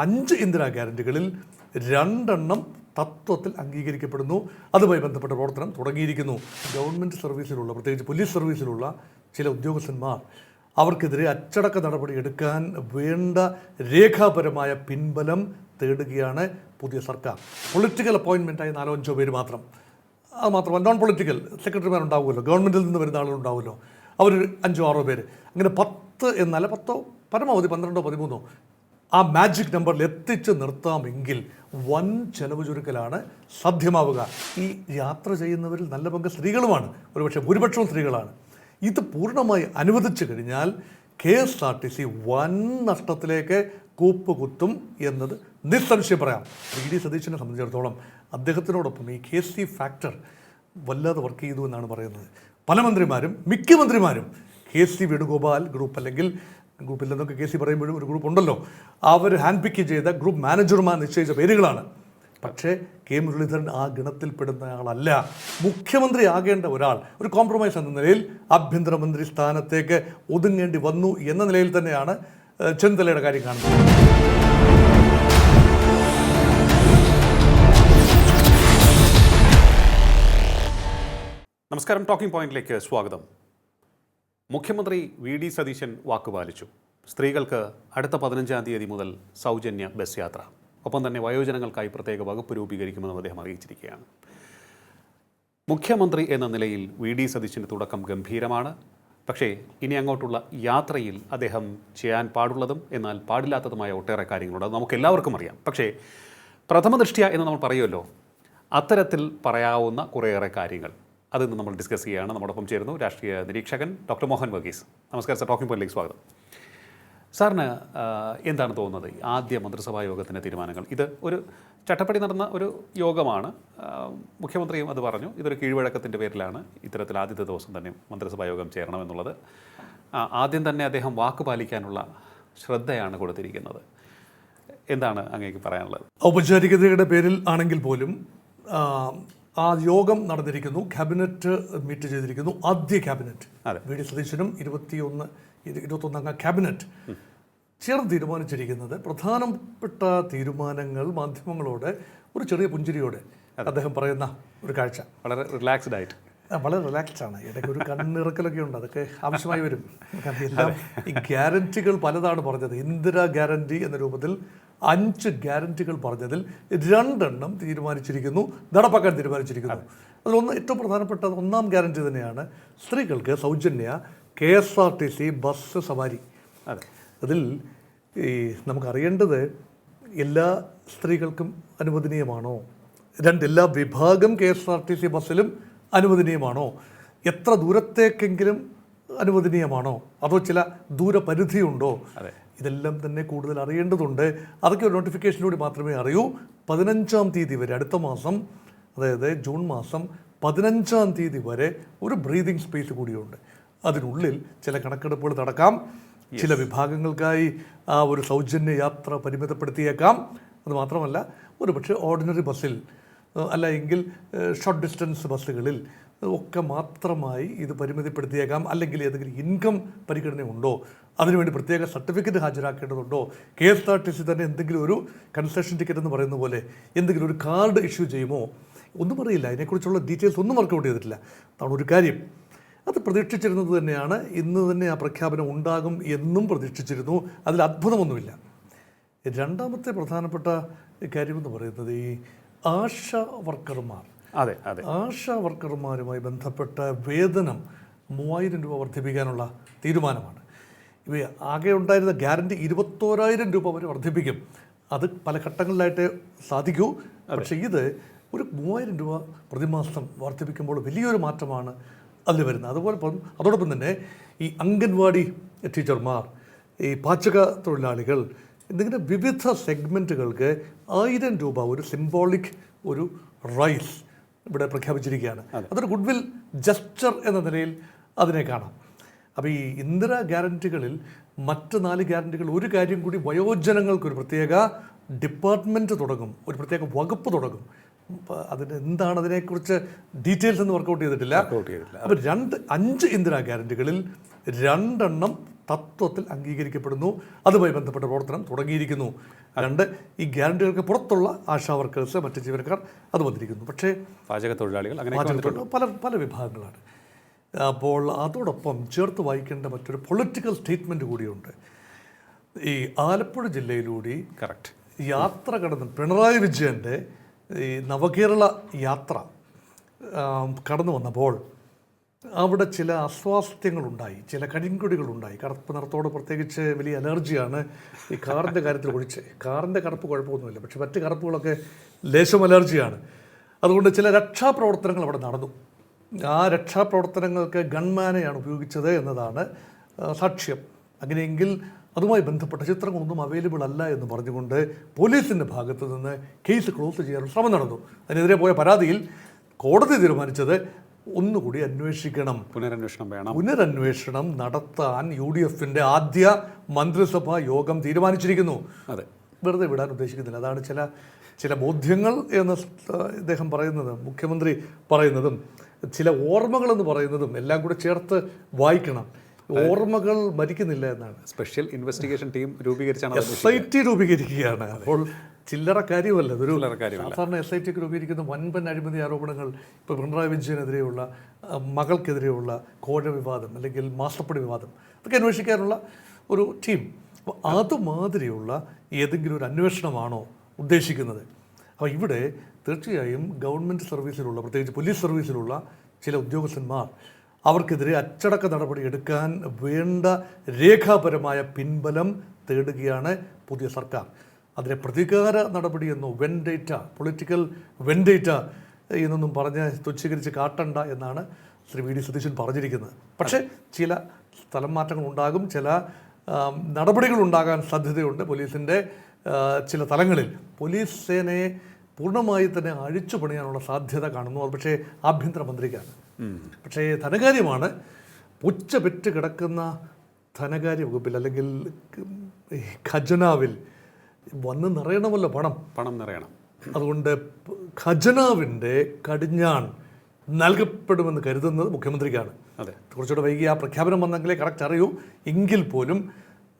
5 ഇന്ദിരാ ഗ്യാരണ്ടികളിൽ 2 തത്വത്തിൽ അംഗീകരിക്കപ്പെടുന്നു. അതുമായി ബന്ധപ്പെട്ട പ്രവർത്തനം തുടങ്ങിയിരിക്കുന്നു. ഗവൺമെൻറ് സർവീസിലുള്ള, പ്രത്യേകിച്ച് പോലീസ് സർവീസിലുള്ള ചില ഉദ്യോഗസ്ഥന്മാർ അവർക്കെതിരെ അച്ചടക്ക നടപടി എടുക്കാൻ വേണ്ട രേഖാപരമായ പിൻബലം തേടുകയാണ് പുതിയ സർക്കാർ. പൊളിറ്റിക്കൽ അപ്പോയിൻമെൻറ്റായി 4-5 പേര് മാത്രം. അത് മാത്രമല്ല, നോൺ പൊളിറ്റിക്കൽ സെക്രട്ടറിമാരുണ്ടാവുമല്ലോ, ഗവൺമെൻറ്റിൽ നിന്ന് വരുന്ന ആളുകളുണ്ടാവുമല്ലോ, അവർ 5-6 പേര്. അങ്ങനെ 10 എന്നല്ല, 10 പരമാവധി 12-13 ആ മാജിക് നമ്പറിൽ എത്തിച്ച് നിർത്താമെങ്കിൽ വൻ ചെലവ് ചുരുക്കലാണ് സാധ്യമാവുക. ഈ യാത്ര ചെയ്യുന്നവരിൽ നല്ല പങ്ക് സ്ത്രീകളുമാണ്, ഒരുപക്ഷെ ഭൂരിപക്ഷവും സ്ത്രീകളാണ്. ഇത് പൂർണ്ണമായി അനുവദിച്ചു കഴിഞ്ഞാൽ KSRTC വൻ നഷ്ടത്തിലേക്ക് കൂപ്പുകുത്തും എന്നത് നിസ്സംശയം പറയാം. VD സതീശനെ സംബന്ധിച്ചിടത്തോളം അദ്ദേഹത്തിനോടൊപ്പം ഈ KC ഫാക്ടർ വല്ലാതെ വർക്ക് ചെയ്തു എന്നാണ് പറയുന്നത്. പല മന്ത്രിമാരും, മിക്ക മന്ത്രിമാരും KC വേണുഗോപാൽ ഗ്രൂപ്പ്, അല്ലെങ്കിൽ ഗ്രൂപ്പിൽ നിന്നൊക്കെ KC പറയുമ്പോഴും ഒരു ഗ്രൂപ്പ് ഉണ്ടല്ലോ, അവർ ഹാൻഡ് പിക്ക് ചെയ്ത ഗ്രൂപ്പ് മാനേജർമാർ നിശ്ചയിച്ച പേരുകളാണ്. പക്ഷേ K മുരളീധരൻ ആ ഗണത്തിൽപ്പെടുന്ന ആളല്ല. മുഖ്യമന്ത്രി ആകേണ്ട ഒരാൾ ഒരു കോംപ്രമൈസ് എന്ന നിലയിൽ ആഭ്യന്തരമന്ത്രി സ്ഥാനത്തേക്ക് ഒതുങ്ങേണ്ടി വന്നു എന്ന നിലയിൽ തന്നെയാണ് ചെന്നിത്തലയുടെ കാര്യം കാണുന്നത്. നമസ്കാരം, ടോക്കിംഗ് പോയിന്റിലേക്ക് സ്വാഗതം. മുഖ്യമന്ത്രി VD സതീശൻ വാക്കുപാലിച്ചു. സ്ത്രീകൾക്ക് അടുത്ത 15-ാം തീയതി മുതൽ സൗജന്യ ബസ് യാത്ര, ഒപ്പം തന്നെ വയോജനങ്ങൾക്കായി പ്രത്യേക വകുപ്പ് രൂപീകരിക്കുമെന്നും അദ്ദേഹം അറിയിച്ചിരിക്കുകയാണ്. മുഖ്യമന്ത്രി എന്ന നിലയിൽ VD സതീശൻ്റെ തുടക്കം ഗംഭീരമാണ്. പക്ഷേ ഇനി അങ്ങോട്ടുള്ള യാത്രയിൽ അദ്ദേഹം ചെയ്യാൻ പാടുള്ളതും എന്നാൽ പാടില്ലാത്തതുമായ ഒട്ടേറെ കാര്യങ്ങളുണ്ട്. അത് നമുക്ക് എല്ലാവർക്കും അറിയാം. പക്ഷേ പ്രഥമ ദൃഷ്ട്യ എന്ന് നമ്മൾ പറയുമല്ലോ, അത്തരത്തിൽ പറയാവുന്ന കുറേയേറെ കാര്യങ്ങൾ അതിന്ന് നമ്മൾ ഡിസ്കസ് ചെയ്യുകയാണ്. നമ്മോടൊപ്പം ചേരുന്നു രാഷ്ട്രീയ നിരീക്ഷകൻ ഡോക്ടർ മോഹൻ വർഗീസ്. നമസ്കാരം സാർ, ടോക്കിംഗ് പോയിന്റിലേക്ക് സ്വാഗതം. സാറിന് എന്താണ് തോന്നുന്നത്, ആദ്യ മന്ത്രിസഭാ യോഗത്തിൻ്റെ തീരുമാനങ്ങൾ? ഇത് ഒരു ചട്ടപ്പടി നടന്ന ഒരു യോഗമാണ്. മുഖ്യമന്ത്രിയും അത് പറഞ്ഞു. ഇതൊരു കീഴ്വഴക്കത്തിൻ്റെ പേരിലാണ് ഇത്തരത്തിൽ ആദ്യത്തെ ദിവസം തന്നെ മന്ത്രിസഭാ യോഗം ചേരണമെന്നുള്ളത്. ആദ്യം തന്നെ അദ്ദേഹം വാക്ക് പാലിക്കാനുള്ള ശ്രദ്ധയാണ് കൊടുത്തിരിക്കുന്നത്. എന്താണ് അങ്ങേക്ക് പറയാനുള്ളത്? ഔപചാരികതയുടെ പേരിൽ ആണെങ്കിൽ പോലും ആ യോഗം നടന്നിരിക്കുന്നു, ക്യാബിനറ്റ് മീറ്റ് ചെയ്തിരിക്കുന്നു. ആദ്യ ക്യാബിനറ്റ് VD സതീശനും 21 അംഗ ക്യാബിനറ്റ് ചേർന്ന് തീരുമാനിച്ചിരിക്കുന്നത് പ്രധാനപ്പെട്ട തീരുമാനങ്ങൾ മാധ്യമങ്ങളോട് ഒരു ചെറിയ പുഞ്ചിരിയോടെ അദ്ദേഹം പറയുന്ന ഒരു കാഴ്ച. വളരെ റിലാക്സ്ഡ് ആയിട്ട്, വളരെ റിലാക്സ്ഡ് ആണ്. ഇടയ്ക്ക് ഒരു കണ്ണിറക്കലൊക്കെ ഉണ്ട്, അതൊക്കെ ആവശ്യമായി വരും. കാരണം എല്ലാം ഈ ഗ്യാരൻറ്റികൾ പലതാണ് പറഞ്ഞത്. ഇന്ദിരാ ഗ്യാരൻറ്റി എന്ന രൂപത്തിൽ 5 ഗ്യാരൻറ്റികൾ പറഞ്ഞതിൽ 2 തീരുമാനിച്ചിരിക്കുന്നു, നടപ്പാക്കാൻ തീരുമാനിച്ചിരിക്കുന്നു. അതിലൊന്ന്, ഏറ്റവും പ്രധാനപ്പെട്ട 1-ാം ഗ്യാരൻറ്റി തന്നെയാണ് സ്ത്രീകൾക്ക് സൗജന്യ KSRTC ബസ് സവാരി. അതിൽ നമുക്കറിയേണ്ടത് എല്ലാ സ്ത്രീകൾക്കും അനുവദനീയമാണോ? എല്ലാ വിഭാഗം KSRTC ബസ്സിലും അനുവദനീയമാണോ? എത്ര ദൂരത്തേക്കെങ്കിലും അനുവദനീയമാണോ? അതോ ചില ദൂരപരിധിയുണ്ടോ? ഇതെല്ലാം തന്നെ കൂടുതൽ അറിയേണ്ടതുണ്ട്. അതൊക്കെ ഒരു നോട്ടിഫിക്കേഷനിലൂടെ മാത്രമേ അറിയൂ. 15-ാം തീയതി വരെ, അടുത്ത മാസം, അതായത് ജൂൺ മാസം 15-ാം തീയതി വരെ ഒരു ബ്രീതിങ് സ്പേസ് കൂടിയുണ്ട്. അതിനുള്ളിൽ ചില കണക്കെടുപ്പുകൾ നടക്കാം. ചില വിഭാഗങ്ങൾക്കായി ആ ഒരു സൗജന്യ യാത്ര പരിമിതപ്പെടുത്തിയേക്കാം. അതുമാത്രമല്ല, ഒരു പക്ഷേ ഓർഡിനറി ബസ്സിൽ അല്ല എങ്കിൽ ഷോർട്ട് ഡിസ്റ്റൻസ് ബസ്സുകളിൽ ഒക്കെ മാത്രമായി ഇത് പരിമിതിപ്പെടുത്തിയേക്കാം. അല്ലെങ്കിൽ ഏതെങ്കിലും ഇൻകം പരിഗണനയുണ്ടോ, അതിനുവേണ്ടി പ്രത്യേക സർട്ടിഫിക്കറ്റ് ഹാജരാക്കേണ്ടതുണ്ടോ, KSRTC തന്നെ എന്തെങ്കിലും ഒരു കൺസെഷൻ ടിക്കറ്റ് എന്ന് പറയുന്ന പോലെ എന്തെങ്കിലും ഒരു കാർഡ് ഇഷ്യൂ ചെയ്യുമോ, ഒന്നും അറിയില്ല. അതിനെക്കുറിച്ചുള്ള ഡീറ്റെയിൽസ് ഒന്നും വർക്കൗട്ട് ചെയ്തിട്ടില്ല. അതാണ് ഒരു കാര്യം. അത് പ്രതീക്ഷിച്ചിരുന്നത് തന്നെയാണ്. ഇന്ന് തന്നെ ആ പ്രഖ്യാപനം ഉണ്ടാകും എന്നും പ്രതീക്ഷിച്ചിരുന്നു. അതിൽ അത്ഭുതമൊന്നുമില്ല. രണ്ടാമത്തെ പ്രധാനപ്പെട്ട കാര്യമെന്ന് പറയുന്നത് ഈ ആശാ വർക്കർമാർ. ആശാ വർക്കർമാരുമായി ബന്ധപ്പെട്ട വേതനം 3000 രൂപ വർദ്ധിപ്പിക്കാനുള്ള തീരുമാനമാണ്. ഇവ ആകെ ഉണ്ടായിരുന്ന ഗ്യാരണ്ടി 21,000 രൂപ വരെ വർദ്ധിപ്പിക്കും. അത് പല ഘട്ടങ്ങളിലായിട്ട് സാധിക്കൂ. പക്ഷേ ഇത് ഒരു 3000 രൂപ പ്രതിമാസം വർദ്ധിപ്പിക്കുമ്പോൾ വലിയൊരു മാറ്റമാണ് അതിൽ വരുന്നത്. അതുപോലെ അതോടൊപ്പം തന്നെ ഈ അംഗൻവാടി ടീച്ചർമാർ, ഈ പാചക തൊഴിലാളികൾ, എന്തെങ്കിലും വിവിധ സെഗ്മെൻറ്റുകൾക്ക് 1000 രൂപ ഒരു സിംബോളിക് ഒരു റൈസ് ഇവിടെ പ്രഖ്യാപിച്ചിരിക്കുകയാണ്. അതൊരു ഗുഡ്വിൽ ജസ്റ്റർ എന്ന നിലയിൽ അതിനെ കാണാം. അപ്പോൾ ഈ ഇന്ദിരാ ഗ്യാരൻറ്റികളിൽ മറ്റ് 4 ഗ്യാരൻറ്റികൾ, ഒരു കാര്യം കൂടി, വയോജനങ്ങൾക്കൊരു പ്രത്യേക ഡിപ്പാർട്ട്മെൻറ്റ് തുടങ്ങും, ഒരു പ്രത്യേക വകുപ്പ് തുടങ്ങും. അതിന് എന്താണ് അതിനെക്കുറിച്ച് ഡീറ്റെയിൽസ് ഒന്നും വർക്കൗട്ട് ചെയ്തിട്ടില്ല. അപ്പോൾ 5 ഇന്ദിരാ ഗ്യാരൻറ്റികളിൽ 2 തത്വത്തിൽ അംഗീകരിക്കപ്പെടുന്നു. അതുമായി ബന്ധപ്പെട്ട പ്രവർത്തനം തുടങ്ങിയിരിക്കുന്നു. 2, ഈ ഗ്യാരണ്ടികൾക്ക് പുറത്തുള്ള ആശാ വർക്കേഴ്സ്, മറ്റ് ജീവനക്കാർ അത് വന്നിരിക്കുന്നു. പക്ഷേ പാചകത്തൊഴിലാളികൾ അങ്ങനെ പല വിഭാഗങ്ങളാണ്. അപ്പോൾ അതോടൊപ്പം ചേർത്ത് വായിക്കേണ്ട മറ്റൊരു പൊളിറ്റിക്കൽ സ്റ്റേറ്റ്മെൻറ്റ് കൂടിയുണ്ട്. ഈ ആലപ്പുഴ ജില്ലയിലൂടെ കറക്റ്റ് യാത്ര കടന്ന് പിണറായി വിജയൻ്റെ ഈ നവകേരള യാത്ര കടന്നു വന്നപ്പോൾ അവിടെ ചില അസ്വാസ്ഥ്യങ്ങളുണ്ടായി, ചില കരിങ്കൊടികളുണ്ടായി. കറുപ്പ് നിറത്തോട് പ്രത്യേകിച്ച് വലിയ അലർജിയാണ് ഈ കാറിൻ്റെ കാര്യത്തിൽ ഒഴിച്ച്. കാറിൻ്റെ കറുപ്പ് കുഴപ്പമൊന്നുമില്ല, പക്ഷെ മറ്റ് കറുപ്പുകളൊക്കെ ലേശം അലർജിയാണ്. അതുകൊണ്ട് ചില രക്ഷാപ്രവർത്തനങ്ങൾ അവിടെ നടന്നു. ആ രക്ഷാപ്രവർത്തനങ്ങൾക്ക് ഗൺമാനെയാണ് ഉപയോഗിച്ചത് എന്നതാണ് സാക്ഷ്യം. അങ്ങനെയെങ്കിൽ അതുമായി ബന്ധപ്പെട്ട ചിത്രങ്ങളൊന്നും അവൈലബിൾ അല്ല എന്ന് പറഞ്ഞുകൊണ്ട് പോലീസിൻ്റെ ഭാഗത്ത് നിന്ന് കേസ് ക്ലോസ് ചെയ്യാനുള്ള ശ്രമം നടന്നു. അതിനെതിരെ പോയ പരാതിയിൽ കോടതി തീരുമാനിച്ചത് ഒന്നുകൂടി അന്വേഷിക്കണം, പുനരന്വേഷണം വേണം, പുനരന്വേഷണം നടത്താൻ UDFൻ്റെ ആദ്യ മന്ത്രിസഭാ യോഗം തീരുമാനിച്ചിരിക്കുന്നു. അതെ, വെറുതെ വിടാൻ ഉദ്ദേശിക്കുന്നില്ല. അതാണ് ചില ബോധ്യങ്ങൾ എന്ന് ഇദ്ദേഹം പറയുന്നത്, മുഖ്യമന്ത്രി പറയുന്നതും ചില ഓർമ്മകളെന്ന് പറയുന്നതും എല്ലാം കൂടെ ചേർത്ത് വായിക്കണം. ഓർമ്മകൾ മരിക്കുന്നില്ല എന്നാണ്. സ്പെഷ്യൽ ഇൻവെസ്റ്റിഗേഷൻ ടീം രൂപീകരിച്ചാണ് SIT രൂപീകരിക്കുകയാണ്. അപ്പോൾ ചില്ലറ കാര്യമല്ല, അതൊരു സാധാരണ SIT രൂപീകരിക്കുന്ന വൻപൻ അഴിമതി ആരോപണങ്ങൾ, ഇപ്പോൾ പിണറായി വിജയനെതിരെയുള്ള, മകൾക്കെതിരെയുള്ള കോഴ വിവാദം അല്ലെങ്കിൽ മാസപ്പടി വിവാദം, അതൊക്കെ അന്വേഷിക്കാനുള്ള ഒരു ടീം. അപ്പോൾ അതുമാതിരിയുള്ള ഏതെങ്കിലും ഒരു അന്വേഷണമാണോ ഉദ്ദേശിക്കുന്നത്? അപ്പോൾ ഇവിടെ തീർച്ചയായും ഗവൺമെൻറ് സർവീസിലുള്ള, പ്രത്യേകിച്ച് പോലീസ് സർവീസിലുള്ള ചില ഉദ്യോഗസ്ഥന്മാർ, അവർക്കെതിരെ അച്ചടക്ക നടപടി എടുക്കാൻ വേണ്ട രേഖാപരമായ പിൻബലം തേടുകയാണ് പുതിയ സർക്കാർ. അതിനെ പ്രതികാര നടപടിയെന്നോ വെൻഡേറ്റ, പൊളിറ്റിക്കൽ വെൻഡേറ്റ എന്നൊന്നും പറഞ്ഞ് തുച്ഛീകരിച്ച് കാട്ടണ്ട എന്നാണ് ശ്രീ VD സതീശൻ പറഞ്ഞിരിക്കുന്നത്. പക്ഷേ ചില സ്ഥലം മാറ്റങ്ങളുണ്ടാകും, ചില നടപടികളുണ്ടാകാൻ സാധ്യതയുണ്ട്. പോലീസിൻ്റെ ചില തലങ്ങളിൽ പോലീസ് സേനയെ പൂർണ്ണമായി തന്നെ അഴിച്ചു പണിയാനുള്ള സാധ്യത കാണുന്നു. അത് പക്ഷേ ആഭ്യന്തരമന്ത്രിക്കാണ്. പക്ഷേ ധനകാര്യമാണ്. ഉച്ചപെറ്റ് കിടക്കുന്ന ധനകാര്യ വകുപ്പിൽ അല്ലെങ്കിൽ ഖജനാവിൽ വന്ന് നിറയണമല്ലോ പണം നിറയണം. അതുകൊണ്ട് ഖജനാവിൻ്റെ കടിഞ്ഞാൺ നൽകപ്പെടുമെന്ന് കരുതുന്നത് മുഖ്യമന്ത്രിക്കാണ്. അതെ, കുറച്ചുകൂടെ വൈകി ആ പ്രഖ്യാപനം വന്നെങ്കിലേ കറക്റ്റ് അറിയൂ. എങ്കിൽ പോലും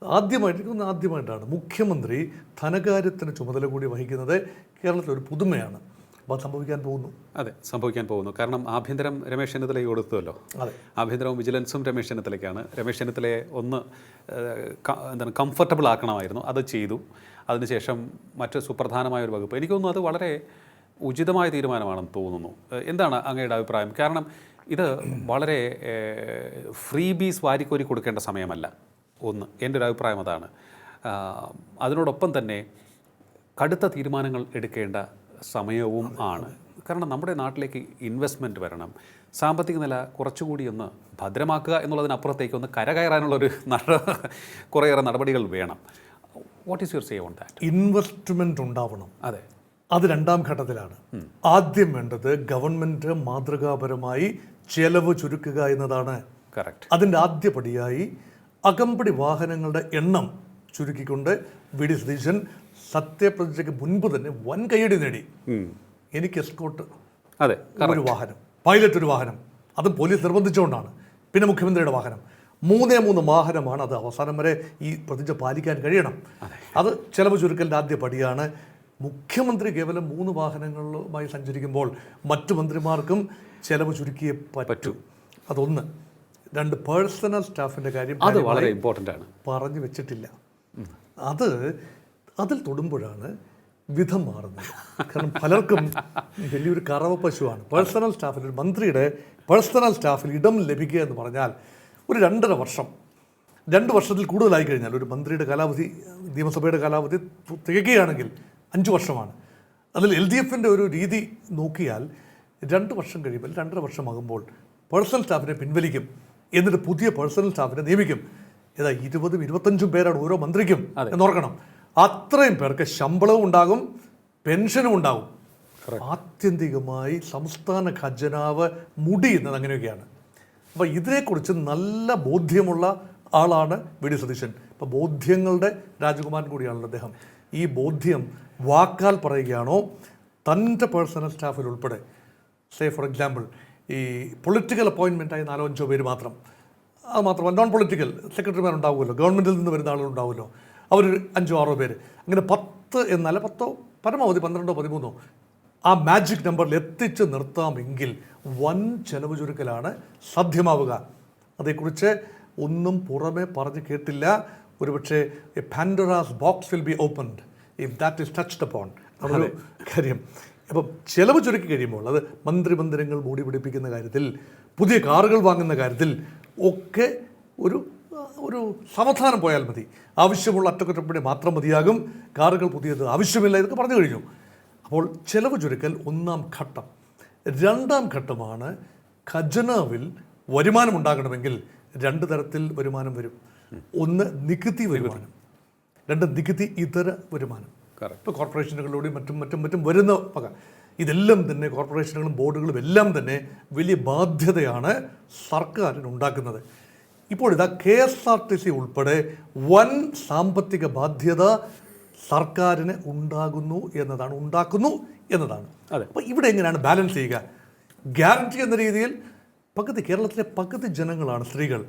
ആദ്യമായിട്ടാണ് മുഖ്യമന്ത്രി ധനകാര്യത്തിന് ചുമതല കൂടി വഹിക്കുന്നത്. കേരളത്തിലൊരു പുതുമയാണ്. അപ്പോൾ സംഭവിക്കാൻ പോകുന്നു. അതെ, സംഭവിക്കാൻ പോകുന്നു. കാരണം ആഭ്യന്തരം രമേശ് ചെന്നിത്തലയ്ക്ക് കൊടുത്തുവല്ലോ. അതെ, ആഭ്യന്തരവും വിജിലൻസും രമേശ് ചെന്നിത്തലയ്ക്കാണ്. രമേശ് ചെന്നിത്തലയെ കംഫർട്ടബിൾ ആക്കണമായിരുന്നു, അത് ചെയ്തു. അതിനുശേഷം മറ്റ് സുപ്രധാനമായ ഒരു വകുപ്പ്, എനിക്ക് തോന്നുന്നു അത് വളരെ ഉചിതമായ തീരുമാനമാണെന്ന് തോന്നുന്നു. എന്താണ് അങ്ങയുടെ അഭിപ്രായം? കാരണം ഇത് വളരെ ഫ്രീ ബീസ് വാരിക്കോരി കൊടുക്കേണ്ട സമയമല്ല. എൻ്റെ ഒരു അഭിപ്രായം അതാണ്. അതിനോടൊപ്പം തന്നെ കടുത്ത തീരുമാനങ്ങൾ എടുക്കേണ്ട സമയവും ആണ്. കാരണം നമ്മുടെ നാട്ടിലേക്ക് ഇൻവെസ്റ്റ്മെൻറ്റ് വരണം, സാമ്പത്തിക നില കുറച്ചുകൂടി ഒന്ന് ഭദ്രമാക്കുക എന്നുള്ളതിനപ്പുറത്തേക്ക് ഒന്ന് കരകയറാനുള്ളൊരു കുറേയേറെ നടപടികൾ വേണം. What is your say on that? Investment ഉണ്ടാവണം. അതെ, അത് 2ാം ഘട്ടത്തിലാണ്. ആദ്യം വേണ്ടത് ഗവൺമെൻറ് മാതൃകാപരമായി ചെലവ് ചുരുക്കുക എന്നതാണ്. കറക്റ്റ്. അതിൻ്റെ ആദ്യപടിയായി അകമ്പടി വാഹനങ്ങളുടെ എണ്ണം ചുരുക്കിക്കൊണ്ട് VD സതീശൻ സത്യപ്രതിജ്ഞയ്ക്ക് മുൻപ് തന്നെ വൻ കയ്യടി നേടി. എനിക്ക് എസ്കോട്ട് ഒരു വാഹനം, പൈലറ്റ് ഒരു വാഹനം, അതും പോലീസ് നിർബന്ധിച്ചുകൊണ്ടാണ്. പിന്നെ മുഖ്യമന്ത്രിയുടെ വാഹനം, 3 വാഹനമാണ്. അത് അവസാനം വരെ ഈ പ്രതിജ്ഞ പാലിക്കാൻ കഴിയണം. അത് ചെലവ് ചുരുക്കലിൻ്റെ ആദ്യ പടിയാണ്. മുഖ്യമന്ത്രി കേവലം 3 വാഹനങ്ങളുമായി സഞ്ചരിക്കുമ്പോൾ മറ്റു മന്ത്രിമാർക്കും ചെലവ് ചുരുക്കിയേ പറ്റൂ. അതൊന്ന്. 2, പേഴ്സണൽ സ്റ്റാഫിൻ്റെ കാര്യം അത് വളരെ ഇമ്പോർട്ടൻ്റ് ആണ്, പറഞ്ഞു വെച്ചിട്ടില്ല. അതിൽ തൊടുമ്പോഴാണ് വിധം മാറുന്നത്. കാരണം പലർക്കും വലിയൊരു കറവ പശുവാണ് പേഴ്സണൽ സ്റ്റാഫിൽ, ഒരു മന്ത്രിയുടെ പേഴ്സണൽ സ്റ്റാഫിൽ ഇടം ലഭിക്കുക എന്ന് പറഞ്ഞാൽ ഒരു 2.5 വർഷം, 2 വർഷത്തിൽ കൂടുതലായി കഴിഞ്ഞാൽ ഒരു മന്ത്രിയുടെ കാലാവധി, നിയമസഭയുടെ കാലാവധി തികയ്ക്കുകയാണെങ്കിൽ 5 വർഷമാണ്. അതിൽ LDFൻ്റെ ഒരു രീതി നോക്കിയാൽ 2 വർഷം കഴിയുമ്പോൾ, 2.5 വർഷമാകുമ്പോൾ പേഴ്സണൽ സ്റ്റാഫിനെ പിൻവലിക്കും. എന്നിട്ട് പുതിയ പേഴ്സണൽ സ്റ്റാഫിനെ നിയമിക്കും. 20-25 പേരാണ് ഓരോ മന്ത്രിക്കും എന്നോർക്കണം. അത്രയും പേർക്ക് ശമ്പളവും ഉണ്ടാകും, പെൻഷനും ഉണ്ടാകും. ആത്യന്തികമായി സംസ്ഥാന ഖജനാവ് മുടിയുന്നത് അങ്ങനെയൊക്കെയാണ്. അപ്പോൾ ഇതിനെക്കുറിച്ച് നല്ല ബോധ്യമുള്ള ആളാണ് VD സതീശൻ. ഇപ്പോൾ ബോധ്യങ്ങളുടെ രാജകുമാരൻ കൂടിയാണല്ലോ അദ്ദേഹം. ഈ ബോധ്യം വാക്കാൽ പറയുകയാണോ, തൻ്റെ പേഴ്സണൽ സ്റ്റാഫിൽ ഉൾപ്പെടെ, സേ ഫോർ എക്സാമ്പിൾ ഈ പൊളിറ്റിക്കൽ അപ്പോയിൻമെൻറ്റായി 4-5 പേര് മാത്രം, അത് മാത്രമല്ല നോൺ പൊളിറ്റിക്കൽ സെക്രട്ടറിമാരുണ്ടാവുമല്ലോ, ഗവൺമെൻറ്റിൽ നിന്ന് വരുന്ന ആളുകളുണ്ടാവുമല്ലോ, അവർ 5-6 പേര്, അങ്ങനെ 10 എന്നല്ല 10 പരമാവധി 12-13 ആ മാജിക് നമ്പറിൽ എത്തിച്ച് നിർത്താമെങ്കിൽ വൻ ചെലവ് ചുരുക്കലാണ് സാധ്യമാവുക. അതേക്കുറിച്ച് ഒന്നും പുറമെ പറഞ്ഞ് കേട്ടില്ല. ഒരുപക്ഷെ a Pandora's box will be opened if that is touched upon അതൊരു കാര്യം. അപ്പം ചെലവ് ചുരുക്കി കഴിയുമ്പോൾ അത് മന്ത്രിമന്ദിരങ്ങൾ മൂടി പിടിപ്പിക്കുന്ന കാര്യത്തിൽ, പുതിയ കാറുകൾ വാങ്ങുന്ന കാര്യത്തിൽ ഒക്കെ ഒരു സാവധാനം പോയാൽ മതി. ആവശ്യമുള്ള അറ്റകുറ്റപ്പണി മാത്രം മതിയാകും, കാറുകൾ പുതിയത് ആവശ്യമില്ല, ഇതൊക്കെ പറഞ്ഞു കഴിഞ്ഞു. അപ്പോൾ ചെലവ് ചുരുക്കൽ 1-ാം ഘട്ടം. 2-ാം ഘട്ടമാണ് ഖജനാവിൽ വരുമാനം ഉണ്ടാകണമെങ്കിൽ 2 തരത്തിൽ വരുമാനം വരും. 1 നികുതി വരുമാനം, 2 നികുതി ഇതര വരുമാനം. ഇപ്പോൾ കോർപ്പറേഷനുകളിലൂടെയും മറ്റും വരുന്ന വക ഇതെല്ലാം തന്നെ കോർപ്പറേഷനുകളും ബോർഡുകളും എല്ലാം തന്നെ വലിയ ബാധ്യതയാണ് സർക്കാരിന് ഉണ്ടാക്കുന്നത്. ഇപ്പോൾ ഇതാ KSRTC ഉൾപ്പെടെ വൻ സാമ്പത്തിക ബാധ്യത സർക്കാരിന് ഉണ്ടാക്കുന്നു എന്നതാണ്. അപ്പോൾ ഇവിടെ എങ്ങനെയാണ് ബാലൻസ് ചെയ്യുക? ഗ്യാരണ്ടി എന്ന രീതിയിൽ കേരളത്തിലെ പകുതി ജനങ്ങളാണ് സ്ത്രീകൾ,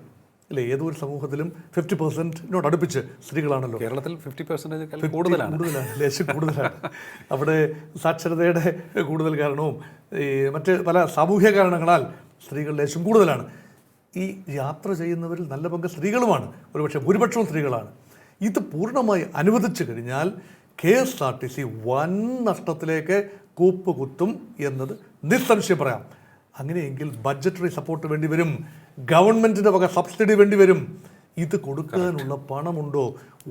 അല്ലേ? ഏതൊരു സമൂഹത്തിലും 50% അടുപ്പിച്ച് സ്ത്രീകളാണല്ലോ. കേരളത്തിൽ 50% കൂടുതലാണ്, ലേശം കൂടുതലാണ്. അവിടെ സാക്ഷരതയുടെ കൂടുതൽ കാരണവും മറ്റ് പല സാമൂഹ്യ കാരണങ്ങളാൽ സ്ത്രീകൾ ലേശം കൂടുതലാണ്. ഈ യാത്ര ചെയ്യുന്നവരിൽ നല്ല പങ്ക് സ്ത്രീകളുമാണ്, ഒരുപക്ഷെ ഭൂരിപക്ഷവും സ്ത്രീകളാണ്. ഇത് പൂർണ്ണമായി അനുവദിച്ചു കഴിഞ്ഞാൽ KSRTC വൻ നഷ്ടത്തിലേക്ക് കൂപ്പുകുത്തും എന്നത് നിസ്സംശയം പറയാം. അങ്ങനെയെങ്കിൽ ബഡ്ജറ്ററി സപ്പോർട്ട് വേണ്ടി വരും, ഗവൺമെൻറ്റിൻ്റെ വക സബ്സിഡി വേണ്ടി വരും. ഇത് കൊടുക്കാനുള്ള പണമുണ്ടോ?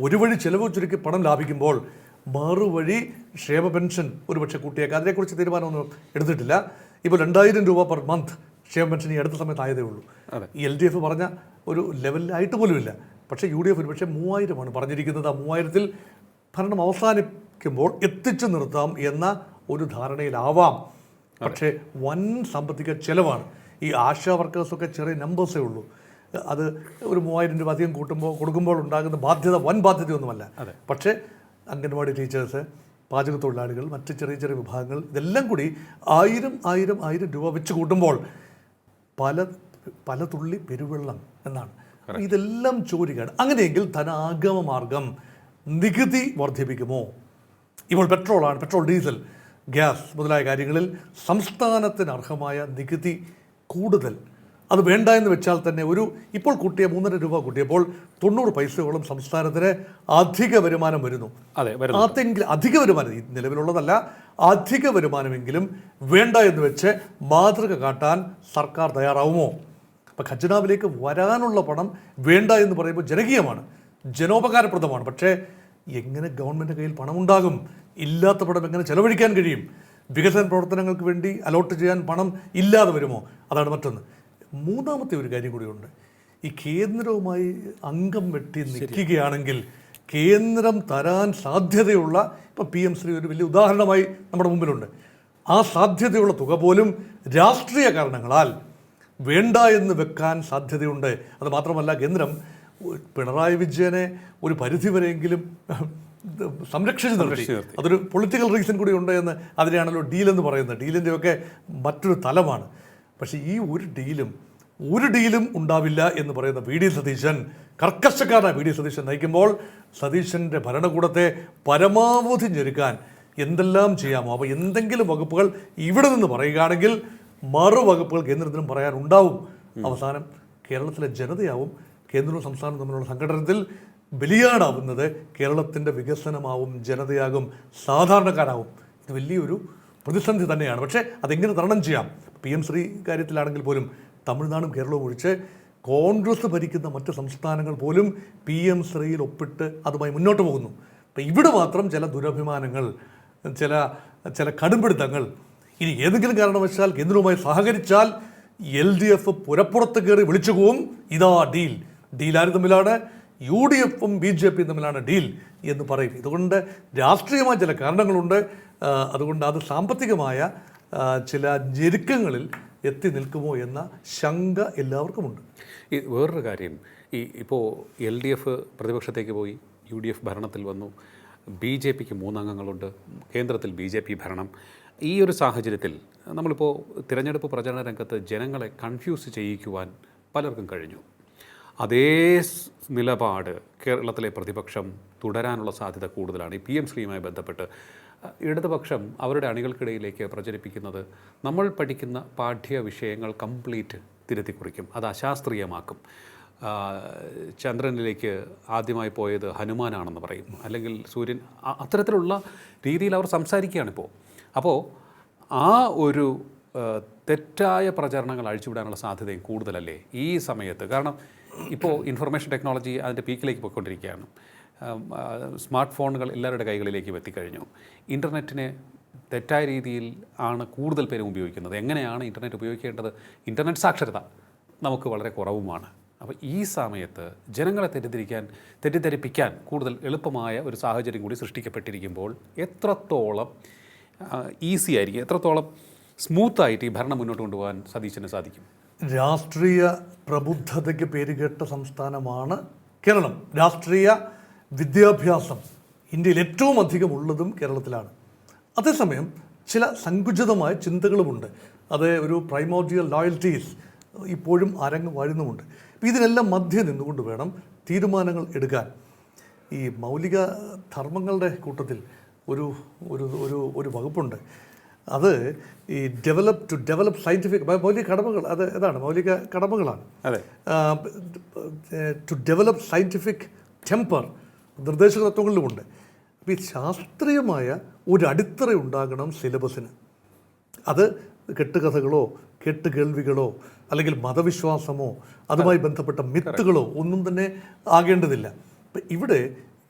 ഒരു വഴി ചിലവ് ചുരുക്കി പണം ലാഭിക്കുമ്പോൾ മറുവഴി ക്ഷേമ പെൻഷൻ ഒരുപക്ഷെ കൂട്ടിയേക്കാം. അതിനെക്കുറിച്ച് തീരുമാനമൊന്നും എടുത്തിട്ടില്ല. ഇപ്പോൾ 2000 രൂപ പെർ മന്ത് ക്ഷേമ പെൻഷൻ ഈ അടുത്ത സമയത്ത് ആയതേ ഉള്ളൂ. ഈ LDF പറഞ്ഞ ഒരു ലെവലിലായിട്ട് പോലുമില്ല. പക്ഷേ UDF ഒരുപക്ഷെ 3000 പറഞ്ഞിരിക്കുന്നത്. ആ 3000-ൽ ഭരണം അവസാനിക്കുമ്പോൾ എത്തിച്ചു നിർത്താം എന്ന ഒരു ധാരണയിലാവാം. പക്ഷേ വൻ സാമ്പത്തിക ചെലവാണ്. ഈ ആശാ വർക്കേഴ്സൊക്കെ ചെറിയ നമ്പേഴ്സേ ഉള്ളൂ. അത് ഒരു 3000 രൂപ അധികം കൊടുക്കുമ്പോൾ ഉണ്ടാകുന്ന ബാധ്യത വൻ ബാധ്യതയൊന്നുമല്ല. പക്ഷേ അംഗൻവാടി ടീച്ചേഴ്സ്, പാചകത്തൊഴിലാളികൾ, മറ്റ് ചെറിയ ചെറിയ വിഭാഗങ്ങൾ, ഇതെല്ലാം കൂടി 1000 രൂപ വെച്ച് കൂട്ടുമ്പോൾ പല തുള്ളി പെരുവെള്ളം എന്നാണ്. ഇതെല്ലാം ചോരുകയാണ്. അങ്ങനെയെങ്കിൽ ധനാഗമ മാർഗം നികുതി വർദ്ധിപ്പിക്കുമോ? ഇപ്പോൾ പെട്രോൾ, ഡീസൽ, ഗ്യാസ് മുതലായ കാര്യങ്ങളിൽ സംസ്ഥാനത്തിന് അർഹമായ നികുതി കൂടുതൽ അത് വേണ്ട എന്ന് വെച്ചാൽ തന്നെ ഇപ്പോൾ കൂട്ടിയ 3.5 രൂപ കൂട്ടിയപ്പോൾ 90 പൈസയോളം സംസ്ഥാനത്തിന് അധിക വരുമാനം വരുന്നു. അതെങ്കിൽ അധിക വരുമാനം നിലവിലുള്ളതല്ല, അധിക വരുമാനമെങ്കിലും വേണ്ട എന്ന് വെച്ച് മാതൃക കാട്ടാൻ സർക്കാർ തയ്യാറാവുമോ? അപ്പം ഖജനാവിലേക്ക് വരാനുള്ള പണം വേണ്ട എന്ന് പറയുമ്പോൾ ജനകീയമാണ്, ജനോപകാരപ്രദമാണ്. പക്ഷേ എങ്ങനെ ഗവൺമെൻറ് കയ്യിൽ പണമുണ്ടാകും? ഇല്ലാത്ത പണം എങ്ങനെ ചെലവഴിക്കാൻ കഴിയും? വികസന പ്രവർത്തനങ്ങൾക്ക് വേണ്ടി അലോട്ട് ചെയ്യാൻ പണം ഇല്ലാതെ വരുമോ? അതാണ് മറ്റൊന്ന്. മൂന്നാമത്തെ ഒരു കാര്യം കൂടിയുണ്ട്. ഈ കേന്ദ്രവുമായി അംഗം വെട്ടി നിൽക്കുകയാണെങ്കിൽ കേന്ദ്രം തരാൻ സാധ്യതയുള്ള, ഇപ്പോൾ PM ശ്രീ ഒരു വലിയ ഉദാഹരണമായി നമ്മുടെ മുമ്പിലുണ്ട്. ആ സാധ്യതയുള്ള തുക പോലും രാഷ്ട്രീയ കാരണങ്ങളാൽ വേണ്ട എന്ന് വെക്കാൻ സാധ്യതയുണ്ട്. അത് മാത്രമല്ല, കേന്ദ്രം പിണറായി വിജയനെ ഒരു പരിധിവരെയെങ്കിലും സംരക്ഷിച്ച് നിർത്തി. അതൊരു പൊളിറ്റിക്കൽ റീസൺ കൂടി ഉണ്ട് എന്ന് അതിനെയാണല്ലോ ഡീലെന്ന് പറയുന്നത്. ഡീലിൻ്റെയൊക്കെ മറ്റൊരു തലമാണ്. പക്ഷേ ഈ ഒരു ഡീലും ഉണ്ടാവില്ല എന്ന് പറയുന്ന VD സതീശൻ, കർക്കശക്കാരനായ VD സതീശൻ നയിക്കുമ്പോൾ സതീശൻ്റെ ഭരണകൂടത്തെ പരമാവധി ഞെരുക്കാൻ എന്തെല്ലാം ചെയ്യാമോ? അപ്പോൾ എന്തെങ്കിലും വകുപ്പുകൾ ഇവിടെ നിന്ന് പറയുകയാണെങ്കിൽ മറുവകുപ്പുകൾ കേന്ദ്രത്തിനും പറയാനുണ്ടാവും. അവസാനം കേരളത്തിലെ ജനതയാവും കേന്ദ്രവും സംസ്ഥാനവും തമ്മിലുള്ള സംഘടനത്തിൽ ബലിയാടാവുന്നത്. കേരളത്തിൻ്റെ വികസനമാവും, ജനതയാകും, സാധാരണക്കാരാവും. ഇത് വലിയൊരു പ്രതിസന്ധി തന്നെയാണ്. പക്ഷേ അതെങ്ങനെ തരണം ചെയ്യാം? PM ശ്രീ കാര്യത്തിലാണെങ്കിൽ പോലും തമിഴ്നാടും കേരളവും ഒഴിച്ച് കോൺഗ്രസ് ഭരിക്കുന്ന മറ്റ് സംസ്ഥാനങ്ങൾ പോലും PM ശ്രീയിൽ ഒപ്പിട്ട് അതുമായി മുന്നോട്ട് പോകുന്നു. അപ്പം ഇവിടെ മാത്രം ചില ദുരഭിമാനങ്ങൾ, ചില കടുംപിടുത്തങ്ങൾ. ഇനി ഏതെങ്കിലും കാരണവശാൽ കേന്ദ്രവുമായി സഹകരിച്ചാൽ LDF പുരപ്പുറത്ത് കയറി വിളിച്ചു പോവും. ഇതാ ഡീൽ ആര് തമ്മിലാണ്? UDF-ഉം BJP-യും തമ്മിലാണ് ഡീൽ എന്ന് പറയും. ഇതുകൊണ്ട് രാഷ്ട്രീയമായ ചില കാരണങ്ങളുണ്ട്. അതുകൊണ്ട് അത് സാമ്പത്തികമായ ചില ഞെരുക്കങ്ങളിൽ എത്തി നിൽക്കുമോ എന്ന ശങ്ക എല്ലാവർക്കുമുണ്ട്. ഈ വേറൊരു കാര്യം, ഇപ്പോൾ LDF പ്രതിപക്ഷത്തേക്ക് പോയി, UDF ഭരണത്തിൽ വന്നു, BJP-ക്ക് 3 അംഗങ്ങളുണ്ട്, കേന്ദ്രത്തിൽ BJP ഭരണം. ഈ ഒരു സാഹചര്യത്തിൽ നമ്മളിപ്പോൾ തിരഞ്ഞെടുപ്പ് പ്രചരണ രംഗത്ത് ജനങ്ങളെ കൺഫ്യൂസ് ചെയ്യിക്കുവാൻ പലർക്കും കഴിഞ്ഞു. അതേ നിലപാട് കേരളത്തിലെ പ്രതിപക്ഷം തുടരാനുള്ള സാധ്യത കൂടുതലാണ്. ഈ PM ശ്രീയുമായി ബന്ധപ്പെട്ട് ഇടതുപക്ഷം അവരുടെ അണികൾക്കിടയിലേക്ക് പ്രചരിപ്പിക്കുന്നത് നമ്മൾ പഠിക്കുന്ന പാഠ്യ വിഷയങ്ങൾ കംപ്ലീറ്റ് തിരുത്തിക്കുറിക്കും, അത് അശാസ്ത്രീയമാക്കും. ചന്ദ്രനിലേക്ക് ആദ്യമായി പോയത് ഹനുമാനാണെന്ന് പറയും, അല്ലെങ്കിൽ സൂര്യൻ, അത്തരത്തിലുള്ള രീതിയിൽ അവർ സംസാരിക്കുകയാണിപ്പോൾ. അപ്പോൾ ആ ഒരു തെറ്റായ പ്രചരണങ്ങൾ അഴിച്ചുവിടാനുള്ള സാധ്യതയും കൂടുതലല്ലേ ഈ സമയത്ത്? കാരണം ഇപ്പോൾ ഇൻഫർമേഷൻ ടെക്നോളജി അതിൻ്റെ പീക്കിലേക്ക് പോയിക്കൊണ്ടിരിക്കുകയാണ്. സ്മാർട്ട് ഫോണുകൾ എല്ലാവരുടെ കൈകളിലേക്ക് എത്തിക്കഴിഞ്ഞു. ഇൻ്റർനെറ്റിനെ തെറ്റായ രീതിയിൽ ആണ് കൂടുതൽ പേരും ഉപയോഗിക്കുന്നത്. എങ്ങനെയാണ് ഇൻ്റർനെറ്റ് ഉപയോഗിക്കേണ്ടത്? ഇൻ്റർനെറ്റ് സാക്ഷരത നമുക്ക് വളരെ കുറവുമാണ്. അപ്പോൾ ഈ സമയത്ത് ജനങ്ങളെ തെറ്റിദ്ധരിപ്പിക്കാൻ കൂടുതൽ എളുപ്പമായ ഒരു സാഹചര്യം കൂടി സൃഷ്ടിക്കപ്പെട്ടിരിക്കുമ്പോൾ എത്രത്തോളം ഈസി ആയിരിക്കും, എത്രത്തോളം സ്മൂത്തായിട്ട് ഈ ഭരണം മുന്നോട്ട് കൊണ്ടുപോകാൻ സതീശന് സാധിക്കും? രാഷ്ട്രീയ പ്രബുദ്ധതയ്ക്ക് പേരുകേട്ട സംസ്ഥാനമാണ് കേരളം. രാഷ്ട്രീയ വിദ്യാഭ്യാസം ഇന്ത്യയിൽ ഏറ്റവും അധികം ഉള്ളതും കേരളത്തിലാണ്. അതേസമയം ചില സങ്കുചിതമായ ചിന്തകളുമുണ്ട്. അത് ഒരു പ്രൈമോർഡിയൽ ലോയൽറ്റീസ് ഇപ്പോഴും അരങ്ങ് വാഴുന്നുമുണ്ട്. അപ്പോൾ ഇതിനെല്ലാം മധ്യേ നിന്നുകൊണ്ട് വേണം തീരുമാനങ്ങൾ എടുക്കാൻ. ഈ മൗലിക ധർമ്മങ്ങളുടെ കൂട്ടത്തിൽ ഒരു ഒരു ഒരു ഒരു വകുപ്പുണ്ട്. അത് ഈ ഡെവലപ്പ് സയൻറ്റിഫിക് മൗലിക കടമകൾ, അത് ഏതാണ് മൗലിക കടമകളാണ്. അതെ, ടു ഡെവലപ്പ് സയൻറ്റിഫിക് ടെമ്പർ നിർദ്ദേശക തത്വങ്ങളിലുമുണ്ട്. അപ്പോൾ ഈ ശാസ്ത്രീയമായ ഒരു അടിത്തറ ഉണ്ടാകണം സിലബസിന്. അത് കെട്ടുകഥകളോ കേട്ടുകേൾവികളോ അല്ലെങ്കിൽ മതവിശ്വാസമോ അതുമായി ബന്ധപ്പെട്ട മിത്തുകളോ ഒന്നും തന്നെ ആകേണ്ടതില്ല. അപ്പം ഇവിടെ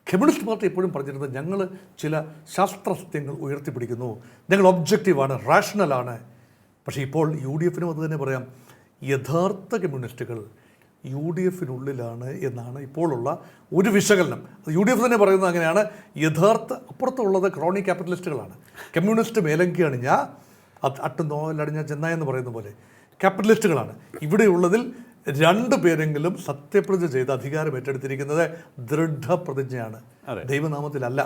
കമ്മ്യൂണിസ്റ്റ് പാർട്ടി എപ്പോഴും പറഞ്ഞിരുന്നത് ഞങ്ങൾ ചില ശാസ്ത്രസത്യങ്ങൾ ഉയർത്തിപ്പിടിക്കുന്നു, ഞങ്ങൾ ഒബ്ജക്റ്റീവാണ്, റാഷണലാണ്. പക്ഷേ ഇപ്പോൾ UDFനും അത് തന്നെ പറയാം. യഥാർത്ഥ കമ്മ്യൂണിസ്റ്റുകൾ UDFിനുള്ളിലാണ് എന്നാണ് ഇപ്പോഴുള്ള ഒരു വിശകലനം. UDF തന്നെ പറയുന്നത് അങ്ങനെയാണ്. അപ്പുറത്തുള്ളത് ക്രോണി ക്യാപിറ്റലിസ്റ്റുകളാണ്. കമ്മ്യൂണിസ്റ്റ് മേലങ്കിയാണ് ഞാൻ അട്ടുനോലടിഞ്ഞ ചെന്നായി എന്ന് പറയുന്ന പോലെ ക്യാപിറ്റലിസ്റ്റുകളാണ്. ഇവിടെയുള്ളതിൽ 2 പേരെങ്കിലും സത്യപ്രതിജ്ഞ ചെയ്ത് അധികാരം ഏറ്റെടുത്തിരിക്കുന്നത് ദൃഢപ്രതിജ്ഞയാണ്, ദൈവനാമത്തിലല്ല.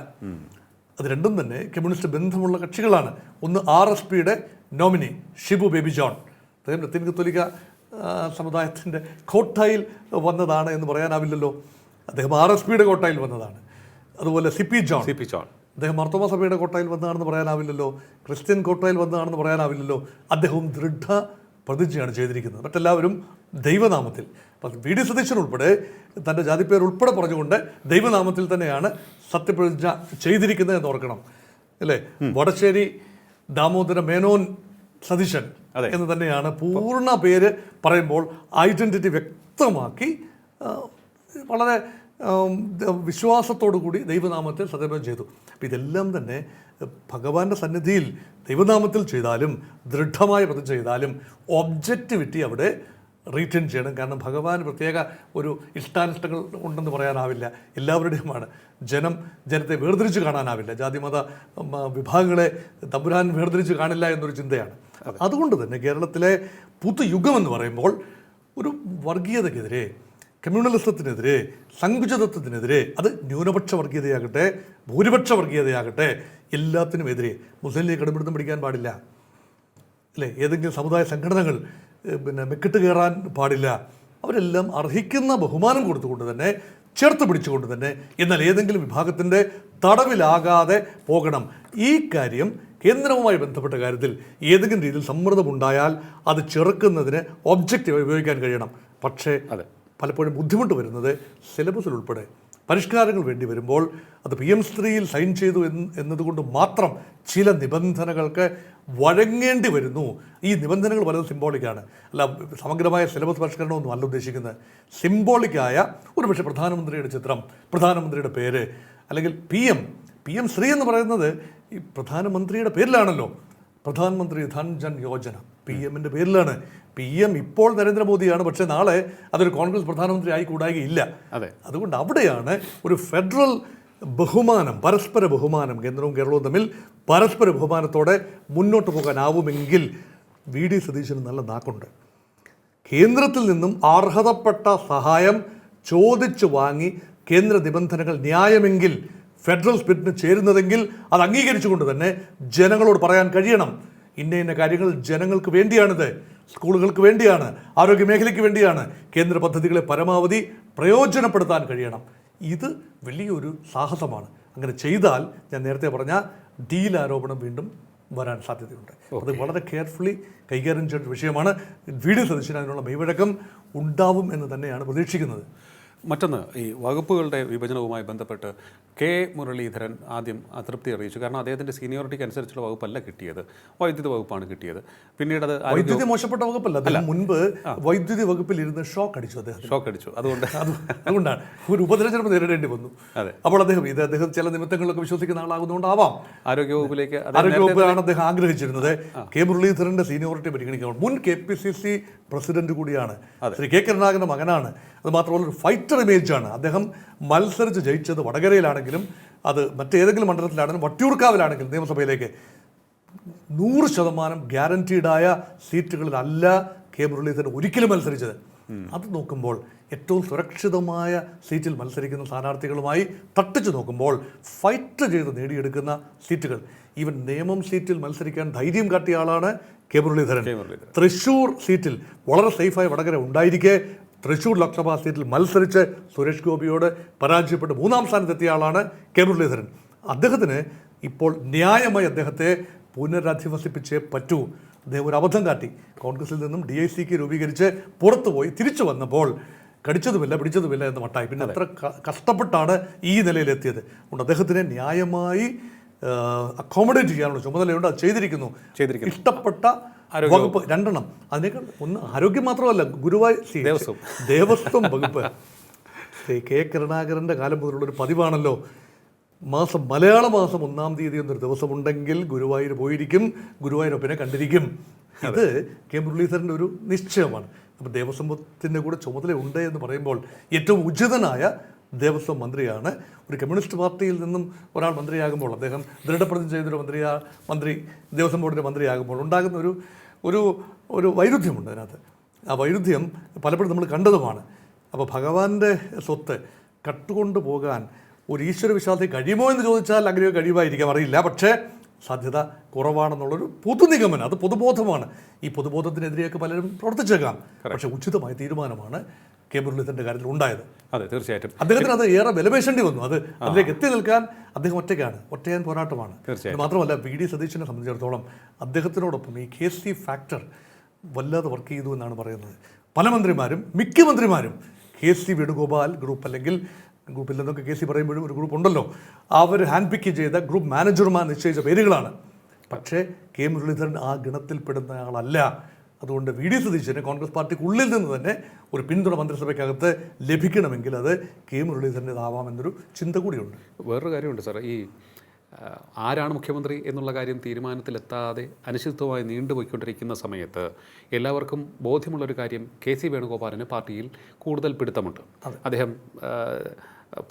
അത് രണ്ടും തന്നെ കമ്മ്യൂണിസ്റ്റ് ബന്ധമുള്ള കക്ഷികളാണ്. ഒന്ന് RSPയുടെ നോമിനി ഷിബു ബേബി ജോൺ, അദ്ദേഹം ലത്തീൻ കത്തോലിക്ക സമുദായത്തിൻ്റെ കോട്ടായിൽ വന്നതാണ് എന്ന് പറയാനാവില്ലല്ലോ. അദ്ദേഹം RSPയുടെ കോട്ടായിൽ വന്നതാണ്. അതുപോലെ CP ജോൺ അദ്ദേഹം മാർത്തോമാ സഭയുടെ കോട്ടായിൽ വന്നതാണെന്ന് പറയാനാവില്ലല്ലോ. ക്രിസ്ത്യൻ കോട്ടായിൽ വന്നതാണെന്ന് പറയാനാവില്ലല്ലോ. അദ്ദേഹവും ദൃഢ പ്രതിജ്ഞയാണ് ചെയ്തിരിക്കുന്നത്. മറ്റെല്ലാവരും ദൈവനാമത്തിൽ. അപ്പം VD സതീശൻ ഉൾപ്പെടെ തൻ്റെ ജാതിപ്പേർ ഉൾപ്പെടെ പറഞ്ഞുകൊണ്ട് ദൈവനാമത്തിൽ തന്നെയാണ് സത്യപ്രതിജ്ഞ ചെയ്തിരിക്കുന്നത് എന്ന് ഓർക്കണം, അല്ലേ? വടശ്ശേരി ദാമോദര മേനോൻ സതീശൻ എന്ന് തന്നെയാണ് പൂർണ്ണ പേര് പറയുമ്പോൾ ഐഡൻറ്റിറ്റി വ്യക്തമാക്കി വളരെ വിശ്വാസത്തോടു കൂടി ദൈവനാമത്തിൽ സത്യപ്രതിജ്ഞ ചെയ്തു. അപ്പം ഇതെല്ലാം തന്നെ ഭഗവാന്റെ സന്നിധിയിൽ ദൈവനാമത്തിൽ ചെയ്താലും ദൃഢമായ പ്രതിജ്ഞ ചെയ്താലും ഒബ്ജക്റ്റിവിറ്റി അവിടെ റീറ്റെയിൻ ചെയ്യണം. കാരണം ഭഗവാൻ പ്രത്യേക ഒരു ഇഷ്ടാനിഷ്ടങ്ങൾ ഉണ്ടെന്ന് പറയാനാവില്ല, എല്ലാവരുടെയുമാണ്. ജനത്തെ വേർതിരിച്ച് കാണാനാവില്ല, ജാതിമത വിഭാഗങ്ങളെ തമ്പുരാൻ വേർതിരിച്ച് കാണില്ല എന്നൊരു ചിന്തയാണ്. അതുകൊണ്ട് തന്നെ കേരളത്തിലെ പുതുയുഗം എന്ന് പറയുമ്പോൾ ഒരു വർഗീയതയ്ക്കെതിരെ, കമ്മ്യൂണലിസത്തിനെതിരെ, സങ്കുചിതത്വത്തിനെതിരെ, അത് ന്യൂനപക്ഷ വർഗീയതയാകട്ടെ ഭൂരിപക്ഷ വർഗീയതയാകട്ടെ എല്ലാത്തിനുമെതിരെ. മുസ്ലിം ലീഗ് കടുംപിടുത്തം പിടിക്കാൻ പാടില്ല, അല്ലേ? ഏതെങ്കിലും സമുദായ സംഘടനകൾ മെക്കിട്ട് കയറാൻ പാടില്ല. അവരെല്ലാം അർഹിക്കുന്ന ബഹുമാനം കൊടുത്തുകൊണ്ട് തന്നെ, ചേർത്ത് പിടിച്ചുകൊണ്ട് തന്നെ, എന്നാൽ ഏതെങ്കിലും വിഭാഗത്തിൻ്റെ തടവിലാകാതെ പോകണം. ഈ കാര്യം കേന്ദ്രവുമായി ബന്ധപ്പെട്ട കാര്യത്തിൽ ഏതെങ്കിലും രീതിയിൽ സമ്മർദ്ദമുണ്ടായാൽ അത് ചെറുക്കുന്നതിന് ഒബ്ജക്റ്റീവായി ഉപയോഗിക്കാൻ കഴിയണം. പക്ഷേ പലപ്പോഴും ബുദ്ധിമുട്ട് വരുന്നത് സിലബസിൽ ഉൾപ്പെടെ പരിഷ്കാരങ്ങൾ വേണ്ടി വരുമ്പോൾ അത് PM3യിൽ സൈൻ ചെയ്തു എന്നതുകൊണ്ട് മാത്രം ചില നിബന്ധനകൾക്ക് വഴങ്ങേണ്ടി വരുന്നു. ഈ നിബന്ധനകൾ പലതും സിംബോളിക്കാണ്, അല്ല സമഗ്രമായ സിലബസ് പരിഷ്കരണമൊന്നും അല്ല ഉദ്ദേശിക്കുന്നത്. സിംബോളിക്കായ ഒരു പക്ഷേ പ്രധാനമന്ത്രിയുടെ ചിത്രം, പ്രധാനമന്ത്രിയുടെ പേര്, അല്ലെങ്കിൽ PM3 എന്ന് പറയുന്നത് ഈ പ്രധാനമന്ത്രിയുടെ പേരിലാണല്ലോ. പ്രധാനമന്ത്രി ധൻ ജൻ യോജന PMൻ്റെ പേരിലാണ്. PM ഇപ്പോൾ നരേന്ദ്രമോദിയാണ്, പക്ഷേ നാളെ അതൊരു കോൺഗ്രസ് പ്രധാനമന്ത്രി ആയിക്കൂടായികയില്ല. അതുകൊണ്ട് അവിടെയാണ് ഒരു ഫെഡറൽ ബഹുമാനം, പരസ്പര ബഹുമാനം, കേന്ദ്രവും കേരളവും തമ്മിൽ പരസ്പര ബഹുമാനത്തോടെ മുന്നോട്ട് പോകാനാവുമെങ്കിൽ VD സതീശന് നല്ല നാക്കുണ്ട്. കേന്ദ്രത്തിൽ നിന്നും അർഹതപ്പെട്ട സഹായം ചോദിച്ചു വാങ്ങി കേന്ദ്ര നിബന്ധനകൾ ന്യായമെങ്കിൽ, ഫെഡറൽ സ്പിരിറ്റിന് ചേരുന്നതെങ്കിൽ അത് അംഗീകരിച്ചുകൊണ്ട് തന്നെ ജനങ്ങളോട് പറയാൻ കഴിയണം. ഇന്ന കാര്യങ്ങൾ ജനങ്ങൾക്ക് വേണ്ടിയാണിത്, സ്കൂളുകൾക്ക് വേണ്ടിയാണ്, ആരോഗ്യ മേഖലയ്ക്ക് വേണ്ടിയാണ്, കേന്ദ്ര പദ്ധതികളെ പരമാവധി പ്രയോജനപ്പെടുത്താൻ കഴിയണം. ഇത് വലിയൊരു സാഹസമാണ്. അങ്ങനെ ചെയ്താൽ ഞാൻ നേരത്തെ പറഞ്ഞ ഡീൽ ആരോപണം വീണ്ടും വരാൻ സാധ്യതയുണ്ട്. അത് വളരെ കെയർഫുള്ളി കൈകാര്യം ചെയ്യേണ്ട വിഷയമാണ്. വി.ഡി. സതീശന് അതിനുള്ള മെയ്വഴക്കം ഉണ്ടാവും എന്ന് തന്നെയാണ് പ്രതീക്ഷിക്കുന്നത്. മറ്റൊന്ന്, ഈ വകുപ്പുകളുടെ വിഭജനവുമായി ബന്ധപ്പെട്ട് കെ മുരളീധരൻ ആദ്യം അതൃപ്തി അറിയിച്ചു. കാരണം അദ്ദേഹത്തിൻ്റെ സീനിയോറിറ്റിക്ക് അനുസരിച്ചുള്ള വകുപ്പല്ല കിട്ടിയത്, വൈദ്യുതി വകുപ്പാണ് കിട്ടിയത്. പിന്നീട് അത് വൈദ്യുതി മോശപ്പെട്ട വകുപ്പല്ല, അദ്ദേഹം മുൻപ് വൈദ്യുതി വകുപ്പിൽ ഇരുന്ന് ഷോക്ക് അടിച്ചു. അതുകൊണ്ടാണ് ഒരു ഉപതെരഞ്ഞെടുപ്പ് നേരിടേണ്ടി വന്നു. അപ്പോൾ അദ്ദേഹം ചില നിമിത്തങ്ങളിലൊക്കെ വിശ്വസിക്കുന്ന ആളാകുന്നതുകൊണ്ടാവാം ആരോഗ്യവകുപ്പിലാണ് അദ്ദേഹം ആഗ്രഹിച്ചിരുന്നത്. കെ മുരളീധരന്റെ സീനിയോറിറ്റി പരിഗണിക്കുമ്പോൾ മുൻ KPCC പ്രസിഡന്റ് കൂടിയാണ്, ശ്രീ കെ കരുണാകരന്റെ മകനാണ്. അത് മാത്രമല്ല ഒരു ഫൈറ്റർ ഇമേജാണ്. അദ്ദേഹം മത്സരിച്ച് ജയിച്ചത് വടകരയിലാണെങ്കിലും അത് മറ്റേതെങ്കിലും മണ്ഡലത്തിലാണെങ്കിലും വട്ടിയൂർക്കാവിലാണെങ്കിലും നിയമസഭയിലേക്ക് 100% ഗ്യാരൻറ്റീഡായ സീറ്റുകളിലല്ല കെ മുരളീധരൻ ഒരിക്കലും മത്സരിച്ചത്. അത് നോക്കുമ്പോൾ ഏറ്റവും സുരക്ഷിതമായ സീറ്റിൽ മത്സരിക്കുന്ന സ്ഥാനാർത്ഥികളുമായി തട്ടിച്ചു നോക്കുമ്പോൾ ഫൈറ്റ് ചെയ്ത് നേടിയെടുക്കുന്ന സീറ്റുകൾ, ഈവൻ നേമം സീറ്റിൽ മത്സരിക്കാൻ ധൈര്യം കാട്ടിയ ആളാണ് കെ മുരളീധരൻ. തൃശ്ശൂർ സീറ്റിൽ വളരെ സേഫായ വടകര ഉണ്ടായിരിക്കെ തൃശ്ശൂർ ലോക്സഭാ സീറ്റിൽ മത്സരിച്ച് സുരേഷ് ഗോപിയോട് പരാജയപ്പെട്ട് 3ാം സ്ഥാനത്തെത്തിയ ആളാണ് കെ മുരളീധരൻ. അദ്ദേഹത്തിന് ഇപ്പോൾ ന്യായമായി അദ്ദേഹത്തെ പുനരധിവസിപ്പിച്ചേ പറ്റൂ. അദ്ദേഹം ഒരു അബദ്ധം കാട്ടി. കോൺഗ്രസിൽ നിന്നും DICക്ക് രൂപീകരിച്ച് പുറത്തുപോയി തിരിച്ചു വന്നപ്പോൾ കടിച്ചതുമില്ല പിടിച്ചതുമില്ല എന്ന് മട്ടായി. പിന്നെ അത്ര കഷ്ടപ്പെട്ടാണ് ഈ നിലയിലെത്തിയത്. അതുകൊണ്ട് അദ്ദേഹത്തിനെ ന്യായമായി അക്കോമഡേറ്റ് ചെയ്യാനുള്ള ചുമതലയുണ്ട്. അത് ചെയ്തിരിക്കുന്നു. ഇഷ്ടപ്പെട്ട വകുപ്പ് 2 അതിനേക്കാൾ ഒന്ന് ആരോഗ്യം മാത്രമല്ല, ദേവസ്വം വകുപ്പ്. കെ കരുണാകരൻ്റെ കാലം മുതലുള്ളൊരു പതിവാണല്ലോ, മലയാള മാസം 1-ാം തീയതി എന്നൊരു ദിവസമുണ്ടെങ്കിൽ ഗുരുവായൂർ പോയിരിക്കും, ഗുരുവായൂരപ്പനെ കണ്ടിരിക്കും. ഇത് കെ മുരളീധരൻ്റെ ഒരു നിശ്ചയമാണ്. അപ്പോൾ ദേവസ്വത്തിൻ്റെ കൂടെ ചുമതലയുണ്ട് എന്ന് പറയുമ്പോൾ ഏറ്റവും ഉചിതനായ ദേവസ്വം മന്ത്രിയാണ്. ഒരു കമ്മ്യൂണിസ്റ്റ് പാർട്ടിയിൽ നിന്നും ഒരാൾ മന്ത്രിയാകുമ്പോൾ, അദ്ദേഹം ദൃഢപ്രതിജ്ഞ ചെയ്തൊരു മന്ത്രി ദേവസ്വം ബോർഡിൻ്റെ മന്ത്രിയാകുമ്പോൾ ഉണ്ടാകുന്ന ഒരു വൈരുദ്ധ്യമുണ്ട് അതിനകത്ത്. ആ വൈരുദ്ധ്യം പലപ്പോഴും നമ്മൾ കണ്ടതുമാണ്. അപ്പോൾ ഭഗവാന്റെ സ്വത്ത് കട്ടുകൊണ്ടു പോകാൻ ഒരു ഈശ്വര വിശ്വാസി കഴിയുമോ എന്ന് ചോദിച്ചാൽ അങ്ങനെ കഴിയുമായിരിക്കാം, അറിയില്ല. പക്ഷേ സാധ്യത കുറവാണെന്നുള്ളൊരു പൊതുനിഗമനം, അത് പൊതുബോധമാണ്. ഈ പൊതുബോധത്തിനെതിരെയൊക്കെ പലരും പ്രവർത്തിച്ചേക്കാം. പക്ഷേ ഉചിതമായ തീരുമാനമാണ് കെ മുരളീധരൻ്റെ കാര്യത്തിൽ ഉണ്ടായത്. അതെ, തീർച്ചയായിട്ടും അദ്ദേഹത്തിന് അത് ഏറെ വിലപേശേണ്ടി വന്നു. അതിലേക്ക് എത്തി നിൽക്കാൻ അദ്ദേഹം ഒറ്റയാൻ പോരാട്ടമാണ്. മാത്രമല്ല V.D. സതീശനെ സംബന്ധിച്ചിടത്തോളം അദ്ദേഹത്തിനോടൊപ്പം ഈ KC ഫാക്ടർ വല്ലാതെ വർക്ക് ചെയ്തു എന്നാണ് പറയുന്നത്. പല മന്ത്രിമാരും, മിക്ക മന്ത്രിമാരും KC വേണുഗോപാൽ ഗ്രൂപ്പ്, അല്ലെങ്കിൽ ഗ്രൂപ്പിൽ നിന്നൊക്കെ KC പറയുമ്പോഴും ഒരു ഗ്രൂപ്പ് ഉണ്ടല്ലോ, അവർ ഹാൻഡ് പിക്ക് ചെയ്ത ഗ്രൂപ്പ് മാനേജർമാർ നിശ്ചയിച്ച പേരുകളാണ്. പക്ഷേ കെ മുരളീധരൻ ആ ഗണത്തിൽപ്പെടുന്ന ആളല്ല. അതുകൊണ്ട് V.D. സതീശന് കോൺഗ്രസ് പാർട്ടിക്കുള്ളിൽ നിന്ന് തന്നെ ഒരു പിന്തുണ മന്ത്രിസഭയ്ക്കകത്ത് ലഭിക്കണമെങ്കിൽ അത് കെ മുരളീധരൻ്റെതാവാമെന്നൊരു ചിന്ത കൂടിയുണ്ട്. വേറൊരു കാര്യമുണ്ട് സാർ, ഈ ആരാണ് മുഖ്യമന്ത്രി എന്നുള്ള കാര്യം തീരുമാനത്തിലെത്താതെ അനിശ്ചിതത്വമായി നീണ്ടുപോയിക്കൊണ്ടിരിക്കുന്ന സമയത്ത് എല്ലാവർക്കും ബോധ്യമുള്ളൊരു കാര്യം, KC വേണുഗോപാലിന് പാർട്ടിയിൽ കൂടുതൽ പിടുത്തമുണ്ട്. അദ്ദേഹം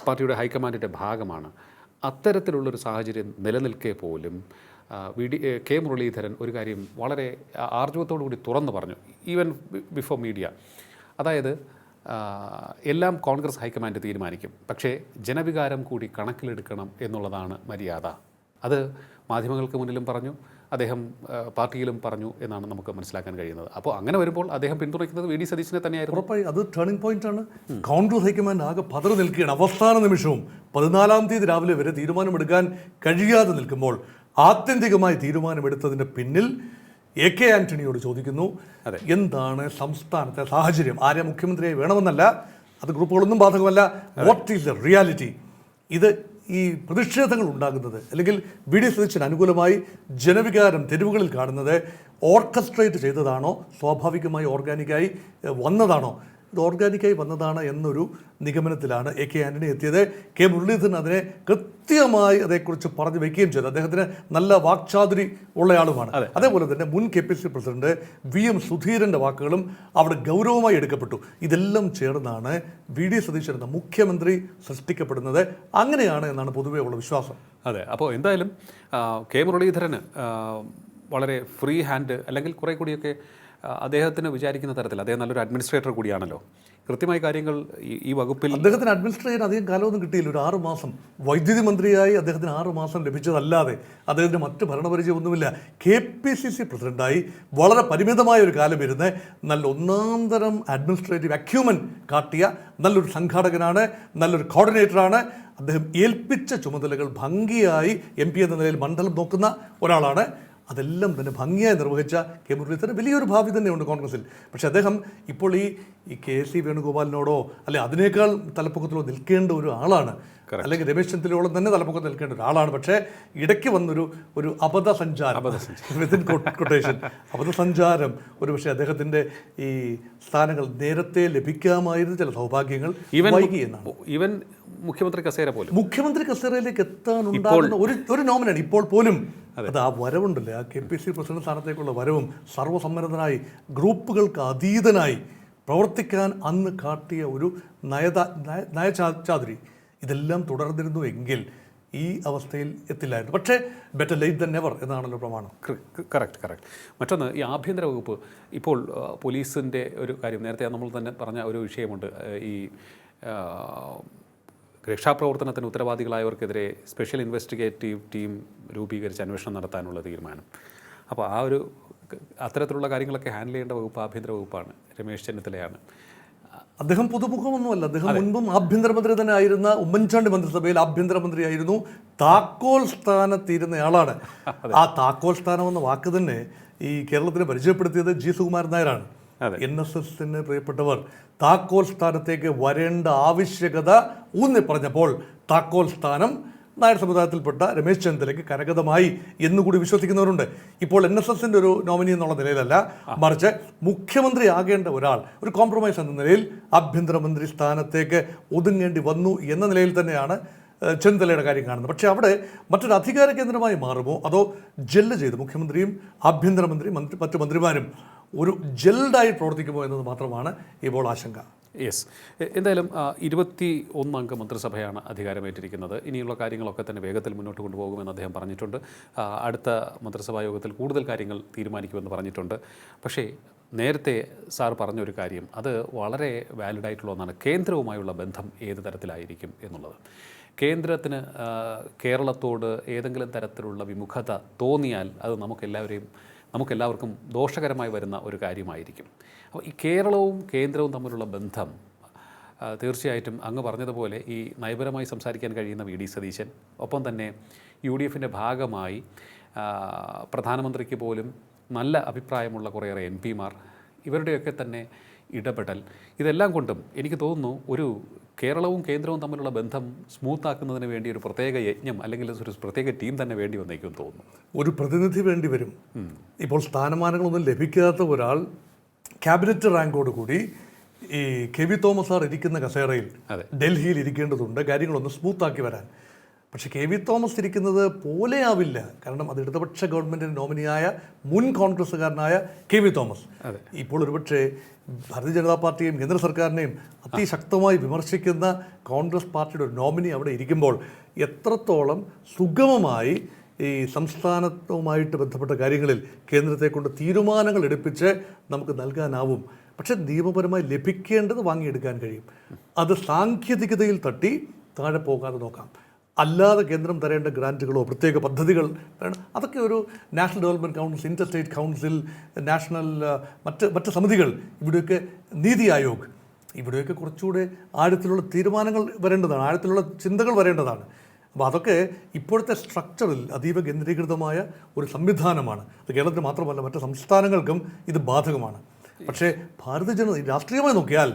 പാർട്ടിയുടെ ഹൈക്കമാൻഡിൻ്റെ ഭാഗമാണ്. അത്തരത്തിലുള്ളൊരു സാഹചര്യം നിലനിൽക്കെ പോലും കെ മുരളീധരൻ ഒരു കാര്യം വളരെ ആർജവത്തോടു കൂടി തുറന്നു പറഞ്ഞു, ഈവൻ ബിഫോർ മീഡിയ. അതായത് എല്ലാം കോൺഗ്രസ് ഹൈക്കമാൻഡ് തീരുമാനിക്കും, പക്ഷേ ജനവികാരം കൂടി കണക്കിലെടുക്കണം എന്നുള്ളതാണ് മര്യാദ. അത് മാധ്യമങ്ങൾക്ക് മുന്നിലും പറഞ്ഞു, അദ്ദേഹം പാർട്ടിയിലും പറഞ്ഞു എന്നാണ് നമുക്ക് മനസ്സിലാക്കാൻ കഴിയുന്നത്. അപ്പോൾ അങ്ങനെ വരുമ്പോൾ അദ്ദേഹം പിന്തുണയ്ക്കുന്നത് V.D. സതീശനെ തന്നെയായിരുന്നു. ഉറപ്പായി അത് ടേണിംഗ് പോയിന്റാണ്. കോൺഗ്രസ് ഹൈക്കമാൻഡ് ആകെ പതറി നിൽക്കുകയാണ്. അവസാന നിമിഷവും 14-ാം തീയതി രാവിലെ വരെ തീരുമാനമെടുക്കാൻ കഴിയാതെ നിൽക്കുമ്പോൾ ആത്യന്തികമായി തീരുമാനമെടുത്തതിൻ്റെ പിന്നിൽ AK ആന്റണിയോട് ചോദിക്കുന്നു, എന്താണ് സംസ്ഥാനത്തെ സാഹചര്യം? ആരെ മുഖ്യമന്ത്രിയായി വേണമെന്നല്ല, അത് ഗ്രൂപ്പുകളൊന്നും ബാധകമല്ല. What is the reality? ഇത് ഈ പ്രതിഷേധങ്ങൾ ഉണ്ടാകുന്നത്, അല്ലെങ്കിൽ V.D. സതീശന് അനുകൂലമായി ജനവികാരം തെരുവുകളിൽ കാണുന്നത് ഓർക്കസ്ട്രേറ്റ് ചെയ്തതാണോ, സ്വാഭാവികമായി ഓർഗാനിക്കായി വന്നതാണോ? ഇത് ഓർഗാനിക്കായി വന്നതാണ് എന്നൊരു നിഗമനത്തിലാണ് AK ആന്റണി എത്തിയത്. കെ മുരളീധരൻ അതിനെ കൃത്യമായി അതേക്കുറിച്ച് പറഞ്ഞു വയ്ക്കുകയും ചെയ്തു. അദ്ദേഹത്തിന് നല്ല വാക്ചാതുരി ഉള്ളയാളുമാണ്. അതേപോലെ തന്നെ മുൻ KPCC പ്രസിഡന്റ് VM സുധീരൻ്റെ വാക്കുകളും അവിടെ ഗൗരവമായി എടുക്കപ്പെട്ടു. ഇതെല്ലാം ചേർന്നാണ് V.D. സതീശൻ എന്ന മുഖ്യമന്ത്രി സൃഷ്ടിക്കപ്പെടുന്നത്. അങ്ങനെയാണ് എന്നാണ് പൊതുവേ ഉള്ള വിശ്വാസം. അതെ, അപ്പോൾ എന്തായാലും കെ മുരളീധരന് വളരെ ഫ്രീ ഹാൻഡ്, അല്ലെങ്കിൽ കുറേ കൂടിയൊക്കെ അദ്ദേഹത്തിന് വിചാരിക്കുന്ന തരത്തിൽ, അദ്ദേഹം നല്ലൊരു അഡ്മിനിസ്ട്രേറ്റർ കൂടിയാണല്ലോ, കൃത്യമായ കാര്യങ്ങൾ ഈ വകുപ്പിൽ അദ്ദേഹത്തിന് അഡ്മിനിസ്ട്രേറ്റ് ചെയ്യാൻ അധികം കാലമൊന്നും കിട്ടിയില്ല. ഒരു 6 മാസം വൈദ്യുതി മന്ത്രിയായി അദ്ദേഹത്തിന് 6 മാസം ലഭിച്ചതല്ലാതെ അദ്ദേഹത്തിന് മറ്റ് ഭരണപരിചയമൊന്നുമില്ല. KPCC പ്രസിഡന്റായി വളരെ പരിമിതമായ ഒരു കാലം ഇരുന്ന് നല്ല ഒന്നാം തരം അഡ്മിനിസ്ട്രേറ്റീവ് അക്യൂമൻ കാട്ടിയ നല്ലൊരു സംഘാടകനാണ്, നല്ലൊരു കോർഡിനേറ്ററാണ്. അദ്ദേഹം ഏൽപ്പിച്ച ചുമതലകൾ ഭംഗിയായി MP എന്ന നിലയിൽ മണ്ഡലം നോക്കുന്ന ഒരാളാണ്. അതെല്ലാം തന്നെ ഭംഗിയായി നിർവഹിച്ച കെ മുരളീധരന് വലിയൊരു ഭാവി തന്നെയുണ്ട് കോൺഗ്രസിൽ. പക്ഷേ അദ്ദേഹം ഇപ്പോൾ ഈ KC വേണുഗോപാലിനോടോ അല്ലെ അതിനേക്കാൾ തലപ്പൊക്കത്തിലോ നിൽക്കേണ്ട ഒരു ആളാണ്, അല്ലെങ്കിൽ രമേശ് ചെന്നിത്തലയോളം തന്നെ തലപ്പൊക്കത്തിൽ നിൽക്കേണ്ട ഒരാളാണ്. പക്ഷേ ഇടയ്ക്ക് വന്നൊരു അബദ്ധസഞ്ചാരം, വിത്തിൻ കൊട്ടേഷൻ അബദ്ധസഞ്ചാരം, ഒരു പക്ഷേ അദ്ദേഹത്തിൻ്റെ ഈ സ്ഥാനങ്ങൾ നേരത്തെ ലഭിക്കാമായിരുന്ന ചില സൗഭാഗ്യങ്ങൾ വൈകി എന്നാണ്. ഈവൻ മുഖ്യമന്ത്രി കസേര പോലും, മുഖ്യമന്ത്രി കസേരയിലേക്ക് എത്താനുണ്ടാകുന്ന ഒരു നോമിനാണ് ഇപ്പോൾ പോലും. അത് ആ വരവുണ്ടല്ലേ, ആ KPCC പ്രസിഡന്റ് സ്ഥാനത്തേക്കുള്ള വരവും സർവ്വസമ്മതനായി ഗ്രൂപ്പുകൾക്ക് അതീതനായി പ്രവർത്തിക്കാൻ അന്ന് കാട്ടിയ ഒരു നയചാതുരി, ഇതെല്ലാം തുടർന്നിരുന്നു എങ്കിൽ ഈ അവസ്ഥയിൽ എത്തില്ലായിരുന്നു. പക്ഷേ ബെറ്റർ ലേറ്റ് ദൻ നെവർ എന്നാണല്ലോ പ്രമാണം. കറക്റ്റ്. മറ്റൊന്ന്, ഈ ആഭ്യന്തര വകുപ്പ് ഇപ്പോൾ പോലീസിൻ്റെ ഒരു കാര്യം, നേരത്തെ നമ്മൾ തന്നെ പറഞ്ഞ ഒരു വിഷയമുണ്ട്. ഈ രക്ഷാപ്രവർത്തനത്തിന് ഉത്തരവാദികളായവർക്കെതിരെ സ്പെഷ്യൽ ഇൻവെസ്റ്റിഗേറ്റീവ് ടീം രൂപീകരിച്ച് അന്വേഷണം നടത്താനുള്ള തീരുമാനം. അപ്പോൾ അത്തരത്തിലുള്ള കാര്യങ്ങളൊക്കെ ഹാൻഡിൽ ചെയ്യേണ്ട വകുപ്പ് ആഭ്യന്തര വകുപ്പാണ്, രമേശ് ചെന്നിത്തലയാണ്. അദ്ദേഹം പുതുമുഖമൊന്നുമല്ല, അദ്ദേഹം മുൻപും ആഭ്യന്തരമന്ത്രി തന്നെ ആയിരുന്ന ഉമ്മൻചാണ്ടി മന്ത്രിസഭയിൽ ആഭ്യന്തരമന്ത്രിയായിരുന്നു, താക്കോൽ സ്ഥാനത്തിരുന്നയാളാണ്. ആ താക്കോൽ സ്ഥാനം എന്ന വാക്ക് തന്നെ ഈ കേരളത്തിന് പരിചയപ്പെടുത്തിയത് G. സുകുമാരൻ നായരാണ്. NSSന് പ്രിയപ്പെട്ടവർ താക്കോൽ സ്ഥാനത്തേക്ക് വരേണ്ട ആവശ്യകത ഊന്നി പറഞ്ഞപ്പോൾ താക്കോൽ സ്ഥാനം നായർ സമുദായത്തിൽപ്പെട്ട രമേശ് ചെന്നിത്തലയ്ക്ക് കരഗതമായി എന്നുകൂടി വിശ്വസിക്കുന്നവരുണ്ട്. ഇപ്പോൾ NSSൻ്റെ ഒരു നോമിനി എന്നുള്ള നിലയിലല്ല, മറിച്ച് മുഖ്യമന്ത്രി ആകേണ്ട ഒരാൾ ഒരു കോംപ്രമൈസ് എന്ന നിലയിൽ ആഭ്യന്തരമന്ത്രി സ്ഥാനത്തേക്ക് ഒതുങ്ങേണ്ടി വന്നു എന്ന നിലയിൽ തന്നെയാണ് ചെന്നിത്തലയുടെ കാര്യം കാണുന്നത്. പക്ഷേ അവിടെ മറ്റൊരു അധികാര കേന്ദ്രമായി മാറുമോ, അതോ ജെല്ല് ചെയ്ത് മുഖ്യമന്ത്രിയും ആഭ്യന്തരമന്ത്രി മറ്റു മന്ത്രിമാരും ഒരു ജെൽഡായി പ്രവർത്തിക്കുമോ എന്നത് മാത്രമാണ് ഇപ്പോൾ ആശങ്ക. യെസ്, എന്തായാലും 21 അംഗ മന്ത്രിസഭയാണ് അധികാരമേറ്റിരിക്കുന്നത്. ഇനിയുള്ള കാര്യങ്ങളൊക്കെ തന്നെ വേഗത്തിൽ മുന്നോട്ട് കൊണ്ടുപോകുമെന്ന് അദ്ദേഹം പറഞ്ഞിട്ടുണ്ട്. അടുത്ത മന്ത്രിസഭാ യോഗത്തിൽ കൂടുതൽ കാര്യങ്ങൾ തീരുമാനിക്കുമെന്ന് പറഞ്ഞിട്ടുണ്ട്. പക്ഷേ നേരത്തെ സാർ പറഞ്ഞൊരു കാര്യം, അത് വളരെ വാലിഡായിട്ടുള്ള ഒന്നാണ്. കേന്ദ്രവുമായുള്ള ബന്ധം ഏത് തരത്തിലായിരിക്കും എന്നുള്ളത്. കേന്ദ്രത്തിന് കേരളത്തോട് ഏതെങ്കിലും തരത്തിലുള്ള വിമുഖത തോന്നിയാൽ അത് നമുക്കെല്ലാവർക്കും ദോഷകരമായി വരുന്ന ഒരു കാര്യമായിരിക്കും. അപ്പോൾ ഈ കേരളവും കേന്ദ്രവും തമ്മിലുള്ള ബന്ധം തീർച്ചയായിട്ടും അങ്ങ് പറഞ്ഞതുപോലെ ഈ നയപരമായി സംസാരിക്കാൻ കഴിയുന്ന VD സതീശൻ, ഒപ്പം തന്നെ UDFൻ്റെ ഭാഗമായി പ്രധാനമന്ത്രിക്ക് പോലും നല്ല അഭിപ്രായമുള്ള കുറേയേറെ MP-മാർ, ഇവരുടെയൊക്കെ തന്നെ ഇടപെടൽ, ഇതെല്ലാം കൊണ്ടും എനിക്ക് തോന്നുന്നു ഒരു കേരളവും കേന്ദ്രവും തമ്മിലുള്ള ബന്ധം സ്മൂത്താക്കുന്നതിന് വേണ്ടി ഒരു പ്രത്യേക യജ്ഞം അല്ലെങ്കിൽ ഒരു പ്രത്യേക ടീം തന്നെ വേണ്ടി വന്നേക്കും തോന്നുന്നു. ഒരു പ്രതിനിധി വേണ്ടി വരും. ഇപ്പോൾ സ്ഥാനമാനങ്ങളൊന്നും ലഭിക്കാത്ത ഒരാൾ ക്യാബിനറ്റ് റാങ്കോട് കൂടി ഈ KV തോമസ് സാർ ഇരിക്കുന്ന കസേരയിൽ ഡൽഹിയിൽ ഇരിക്കേണ്ടതുണ്ട്, കാര്യങ്ങളൊന്ന് സ്മൂത്താക്കി വരാൻ. പക്ഷേ KV തോമസ് ഇരിക്കുന്നത് പോലെയാവില്ല. കാരണം അത് ഇടതുപക്ഷ ഗവൺമെൻറ്റിൻ്റെ നോമിനിയായ മുൻ കോൺഗ്രസ്സുകാരനായ KV തോമസ് ഇപ്പോൾ ഒരുപക്ഷെ ഭാരതീയ ജനതാ പാർട്ടിയെയും കേന്ദ്ര സർക്കാരിനെയും അതിശക്തമായി വിമർശിക്കുന്ന കോൺഗ്രസ് പാർട്ടിയുടെ ഒരു നോമിനി അവിടെ ഇരിക്കുമ്പോൾ എത്രത്തോളം സുഗമമായി ഈ സംസ്ഥാനവുമായിട്ട് ബന്ധപ്പെട്ട കാര്യങ്ങളിൽ കേന്ദ്രത്തെ കൊണ്ട് തീരുമാനങ്ങൾ എടുപ്പിച്ച് നമുക്ക് നൽകാനാവും. പക്ഷേ നിയമപരമായി ലഭിക്കേണ്ടത് വാങ്ങിയെടുക്കാൻ കഴിയും. അത് സാങ്കേതികതയിൽ തട്ടി താഴെ പോകാതെ നോക്കാം. അല്ലാതെ കേന്ദ്രം തരേണ്ട ഗ്രാൻറ്റുകളോ പ്രത്യേക പദ്ധതികൾ അതൊക്കെ ഒരു നാഷണൽ ഡെവലപ്മെൻറ്റ് കൗൺസിൽ, ഇൻ്റർ സ്റ്റേറ്റ് കൗൺസിൽ, നാഷണൽ മറ്റ് സമിതികൾ, ഇവിടെയൊക്കെ നീതി ആയോഗ്, ഇവിടെയൊക്കെ കുറച്ചുകൂടെ ആഴത്തിലുള്ള തീരുമാനങ്ങൾ വരേണ്ടതാണ്, ആഴത്തിലുള്ള ചിന്തകൾ വരേണ്ടതാണ്. അപ്പോൾ അതൊക്കെ ഇപ്പോഴത്തെ സ്ട്രക്ചറിൽ അതീവ കേന്ദ്രീകൃതമായ ഒരു സംവിധാനമാണ്. അത് കേരളത്തിന് മാത്രമല്ല മറ്റ് സംസ്ഥാനങ്ങൾക്കും ഇത് ബാധകമാണ്. പക്ഷേ രാഷ്ട്രീയമായി നോക്കിയാൽ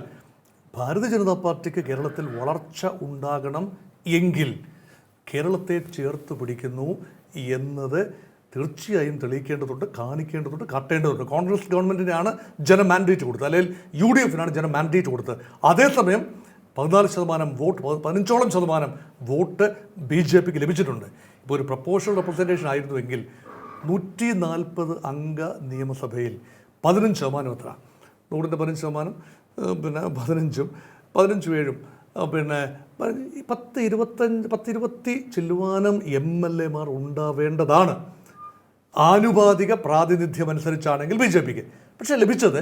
ഭാരതീയ ജനതാ പാർട്ടിക്ക് കേരളത്തിൽ വളർച്ച ഉണ്ടാകണം എങ്കിൽ കേരളത്തെ ചേർത്ത് പിടിക്കുന്നു എന്നത് തീർച്ചയായും തെളിയിക്കേണ്ടതുണ്ട്, കാണിക്കേണ്ടതുണ്ട്, കാട്ടേണ്ടതുണ്ട്. കോൺഗ്രസ് ഗവൺമെൻറ്റിനാണ് ജനം മാൻഡേറ്റ് കൊടുത്തത്, അല്ലെങ്കിൽ UDFനാണ് ജനം മാൻഡേറ്റ് കൊടുത്തത്. അതേസമയം 14% വോട്ട്, 15% വോട്ട് BJPക്ക് ലഭിച്ചിട്ടുണ്ട്. ഇപ്പോൾ ഒരു പ്രൊപ്പോഷണൽ റെപ്രസെൻറ്റേഷൻ ആയിരുന്നുവെങ്കിൽ 140 അംഗ നിയമസഭയിൽ 15% എത്ര, 100ൻ്റെ 15%, പിന്നെ 15-ഉം 15-7-ഉം, പിന്നെ 10-20 ചില്ലുവാനം MLA-മാർ ഉണ്ടാവേണ്ടതാണ് ആനുപാതിക പ്രാതിനിധ്യം അനുസരിച്ചാണെങ്കിൽ BJPക്ക്. പക്ഷേ ലഭിച്ചത്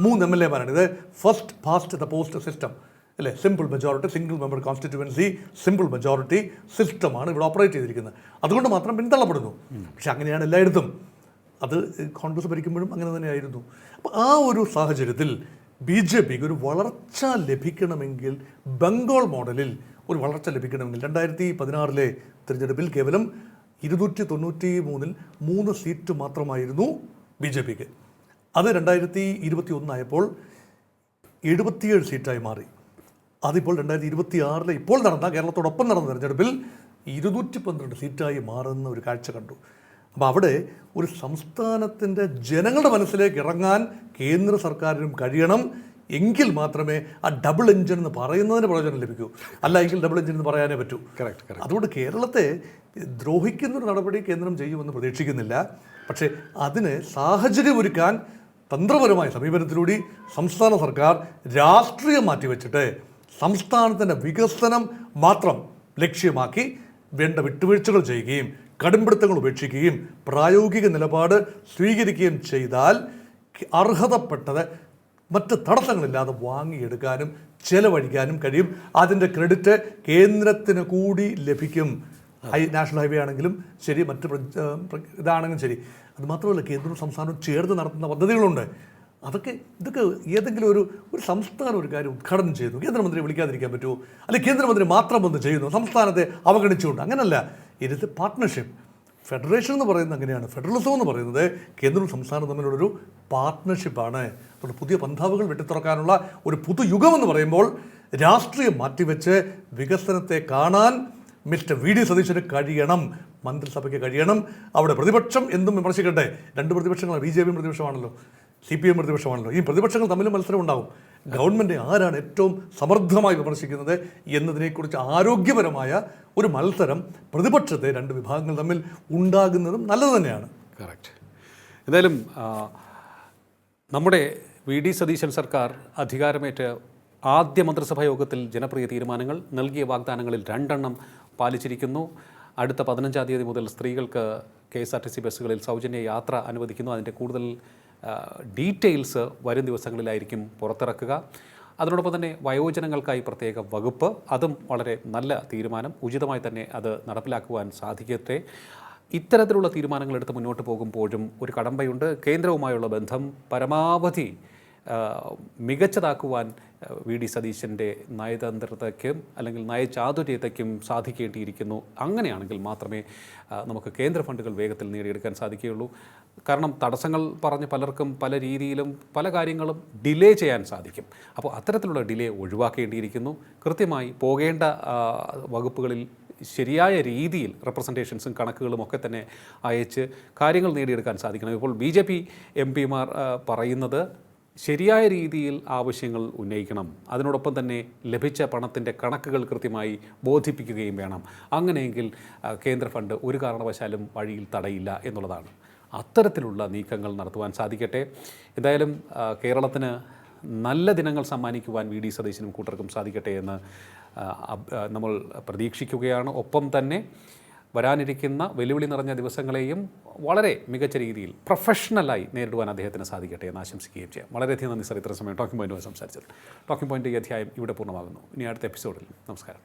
3 MLA-മാരാണ്. ഇത് first past the post system അല്ലേ, simple majority, single member constituency, simple majority സിസ്റ്റമാണ് ഇവിടെ ഓപ്പറേറ്റ് ചെയ്തിരിക്കുന്നത്. അതുകൊണ്ട് മാത്രം പിന്തള്ളപ്പെടുന്നു. പക്ഷെ അങ്ങനെയാണ് എല്ലായിടത്തും. അത് കോൺഗ്രസ് ഭരിക്കുമ്പോഴും അങ്ങനെ തന്നെയായിരുന്നു. അപ്പോൾ ആ ഒരു സാഹചര്യത്തിൽ BJPക്ക് ഒരു വളർച്ച ലഭിക്കണമെങ്കിൽ, ബംഗാൾ മോഡലിൽ ഒരു വളർച്ച ലഭിക്കണമെങ്കിൽ 2016 തിരഞ്ഞെടുപ്പിൽ കേവലം 293-ൽ 3 സീറ്റ് മാത്രമായിരുന്നു BJPക്ക്. അത് 2021 ആയപ്പോൾ 77 സീറ്റായി മാറി. അതിപ്പോൾ 2026 ഇപ്പോൾ നടന്ന, കേരളത്തോടൊപ്പം നടന്ന തെരഞ്ഞെടുപ്പിൽ 212 സീറ്റായി മാറുന്ന ഒരു കാഴ്ച കണ്ടു. അപ്പോൾ അവിടെ ഒരു സംസ്ഥാനത്തിൻ്റെ ജനങ്ങളുടെ മനസ്സിലേക്ക് ഇറങ്ങാൻ കേന്ദ്ര സർക്കാരിനും കഴിയണം. എങ്കിൽ മാത്രമേ ആ ഡബിൾ എഞ്ചിൻ എന്ന് പറയുന്നതിന് പ്രയോജനം ലഭിക്കൂ. അല്ല എങ്കിൽ ഡബിൾ എഞ്ചിൻ എന്ന് പറയാനേ പറ്റൂ. കറക്റ്റ്. അതുകൊണ്ട് കേരളത്തെ ദ്രോഹിക്കുന്നൊരു നടപടി കേന്ദ്രം ചെയ്യുമെന്ന് പ്രതീക്ഷിക്കുന്നില്ല. പക്ഷേ അതിന് സാഹചര്യമൊരുക്കാൻ തന്ത്രപരമായ സമീപനത്തിലൂടെ സംസ്ഥാന സർക്കാർ രാഷ്ട്രീയം മാറ്റിവെച്ചിട്ട് സംസ്ഥാനത്തിൻ്റെ വികസനം മാത്രം ലക്ഷ്യമാക്കി വേണ്ട വിട്ടുവീഴ്ചകൾ ചെയ്യുകയും കടുംപിടുത്തങ്ങൾ ഉപേക്ഷിക്കുകയും പ്രായോഗിക നിലപാട് സ്വീകരിക്കുകയും ചെയ്താൽ അർഹതപ്പെട്ടത് മറ്റ് തടസ്സങ്ങളില്ലാതെ വാങ്ങിയെടുക്കാനും ചെലവഴിക്കാനും കഴിയും. അതിൻ്റെ ക്രെഡിറ്റ് കേന്ദ്രത്തിന് കൂടി ലഭിക്കും. നാഷണൽ ഹൈവേ ആണെങ്കിലും ശരി, മറ്റ് ഇതാണെങ്കിലും ശരി. അതുമാത്രമല്ല, കേന്ദ്രവും സംസ്ഥാനവും ചേർന്ന് നടത്തുന്ന പദ്ധതികളുണ്ട്. ഇതൊക്കെ ഏതെങ്കിലും ഒരു സംസ്ഥാനം ഒരു കാര്യം ഉദ്ഘാടനം ചെയ്യുന്നു, കേന്ദ്രമന്ത്രിയെ വിളിക്കാതിരിക്കാൻ പറ്റുമോ? അല്ലെങ്കിൽ കേന്ദ്രമന്ത്രി മാത്രം വന്ന് ചെയ്യുന്നു സംസ്ഥാനത്തെ അവഗണിച്ചുകൊണ്ട്? അങ്ങനല്ല. ഇത് പാർട്ട്ണർഷിപ്പ്. ഫെഡറേഷൻ എന്ന് പറയുന്നത് അങ്ങനെയാണ്. ഫെഡറലിസം എന്ന് പറയുന്നത് കേന്ദ്രവും സംസ്ഥാനവും തമ്മിലുള്ളൊരു പാർട്ട്ണർഷിപ്പാണ്. അതുകൊണ്ട് പുതിയ പന്ഥാവുകൾ വെട്ടിത്തുറക്കാനുള്ള ഒരു പുതുയുഗം എന്ന് പറയുമ്പോൾ രാഷ്ട്രീയം മാറ്റിവെച്ച് വികസനത്തെ കാണാൻ മിസ്റ്റർ VD സതീശന് കഴിയണം, മന്ത്രിസഭയ്ക്ക് കഴിയണം. അവിടെ പ്രതിപക്ഷം എന്തും വിമർശിക്കട്ടെ. 2 പ്രതിപക്ഷങ്ങളാണ്. BJP പ്രതിപക്ഷമാണല്ലോ, CPM പ്രതിപക്ഷമാണല്ലോ. ഈ പ്രതിപക്ഷങ്ങൾ തമ്മിലും മത്സരം ഉണ്ടാകും. ഗവൺമെൻറ് ആരാണ് ഏറ്റവും സമർത്ഥമായി വിമർശിക്കുന്നത് എന്നതിനെക്കുറിച്ച് ആരോഗ്യപരമായ ഒരു മത്സരം പ്രതിപക്ഷത്തെ 2 വിഭാഗങ്ങൾ തമ്മിൽ ഉണ്ടാകുന്നതും നല്ലത് തന്നെയാണ്. കറക്റ്റ്. എന്തായാലും നമ്മുടെ VD സതീശൻ സർക്കാർ അധികാരമേറ്റ് ആദ്യ മന്ത്രിസഭാ യോഗത്തിൽ ജനപ്രിയ തീരുമാനങ്ങൾ, നൽകിയ വാഗ്ദാനങ്ങളിൽ 2 എണ്ണം പാലിച്ചിരിക്കുന്നു. അടുത്ത 15-ാം തീയതി മുതൽ സ്ത്രീകൾക്ക് KSRTC ബസ്സുകളിൽ സൗജന്യ യാത്ര അനുവദിക്കുന്നു. അതിൻ്റെ കൂടുതൽ ഡീറ്റെയിൽസ് വരും ദിവസങ്ങളിലായിരിക്കും പുറത്തിറക്കുക. അതിനോടൊപ്പം തന്നെ വയോജനങ്ങൾക്കായി പ്രത്യേക വകുപ്പ്, അതും വളരെ നല്ല തീരുമാനം. ഉചിതമായി തന്നെ അത് നടപ്പിലാക്കുവാൻ സാധിക്കട്ടെ. ഇത്തരത്തിലുള്ള തീരുമാനങ്ങൾ എടുത്ത് മുന്നോട്ട് പോകുമ്പോഴും ഒരു കടമ്പയുണ്ട്. കേന്ദ്രവുമായുള്ള ബന്ധം പരമാവധി മികച്ചതാക്കുവാൻ VD സതീശൻ്റെ നയതന്ത്രതയ്ക്കും അല്ലെങ്കിൽ നയചാതുര്യതയ്ക്കും സാധിക്കേണ്ടിയിരിക്കുന്നു. അങ്ങനെയാണെങ്കിൽ മാത്രമേ നമുക്ക് കേന്ദ്ര ഫണ്ടുകൾ വേഗത്തിൽ നേടിയെടുക്കാൻ സാധിക്കുകയുള്ളൂ. കാരണം തടസ്സങ്ങൾ പറഞ്ഞ് പലർക്കും പല രീതിയിലും പല കാര്യങ്ങളും ഡിലേ ചെയ്യാൻ സാധിക്കും. അപ്പോൾ അത്തരത്തിലുള്ള ഡിലേ ഒഴിവാക്കേണ്ടിയിരിക്കുന്നു. കൃത്യമായി പോകേണ്ട വകുപ്പുകളിൽ ശരിയായ രീതിയിൽ റെപ്രസെൻറ്റേഷൻസും കണക്കുകളും ഒക്കെ തന്നെ അയച്ച് കാര്യങ്ങൾ നേടിയെടുക്കാൻ സാധിക്കണം. ഇപ്പോൾ BJP MP-മാർ പറയുന്നത് ശരിയായ രീതിയിൽ ആവശ്യങ്ങൾ ഉന്നയിക്കണം. അതിനോടൊപ്പം തന്നെ ലഭിച്ച പണത്തിൻ്റെ കണക്കുകൾ കൃത്യമായി ബോധിപ്പിക്കുകയും വേണം. അങ്ങനെയെങ്കിൽ കേന്ദ്ര ഫണ്ട് ഒരു കാരണവശാലും വഴിയിൽ തടയില്ല എന്നുള്ളതാണ്. അത്തരത്തിലുള്ള നീക്കങ്ങൾ നടത്തുവാൻ സാധിക്കട്ടെ. എന്തായാലും കേരളത്തിന് നല്ല ദിനങ്ങൾ സമ്മാനിക്കുവാൻ VD സതീശനും കൂട്ടർക്കും സാധിക്കട്ടെ എന്ന് നമ്മൾ പ്രതീക്ഷിക്കുകയാണ്. ഒപ്പം തന്നെ വരാനിരിക്കുന്ന വെല്ലുവിളി നിറഞ്ഞ ദിവസങ്ങളെയും വളരെ മികച്ച രീതിയിൽ പ്രൊഫഷണലായി നേരിടുവാൻ അദ്ദേഹത്തിന് സാധിക്കട്ടെ എന്ന് ആശംസിക്കുകയും ചെയ്യാം. വളരെയധികം നന്ദി സർ, ഇത്ര സമയം ടോക്കിംഗ് പോയിൻറ്റുമായി സംസാരിച്ചത്. ടോക്കിംഗ് പോയിൻ്റ് ഈ അധ്യായം ഇവിടെ പൂർണ്ണമാകുന്നു. ഇനി അടുത്ത എപ്പിസോഡിൽ നമസ്കാരം.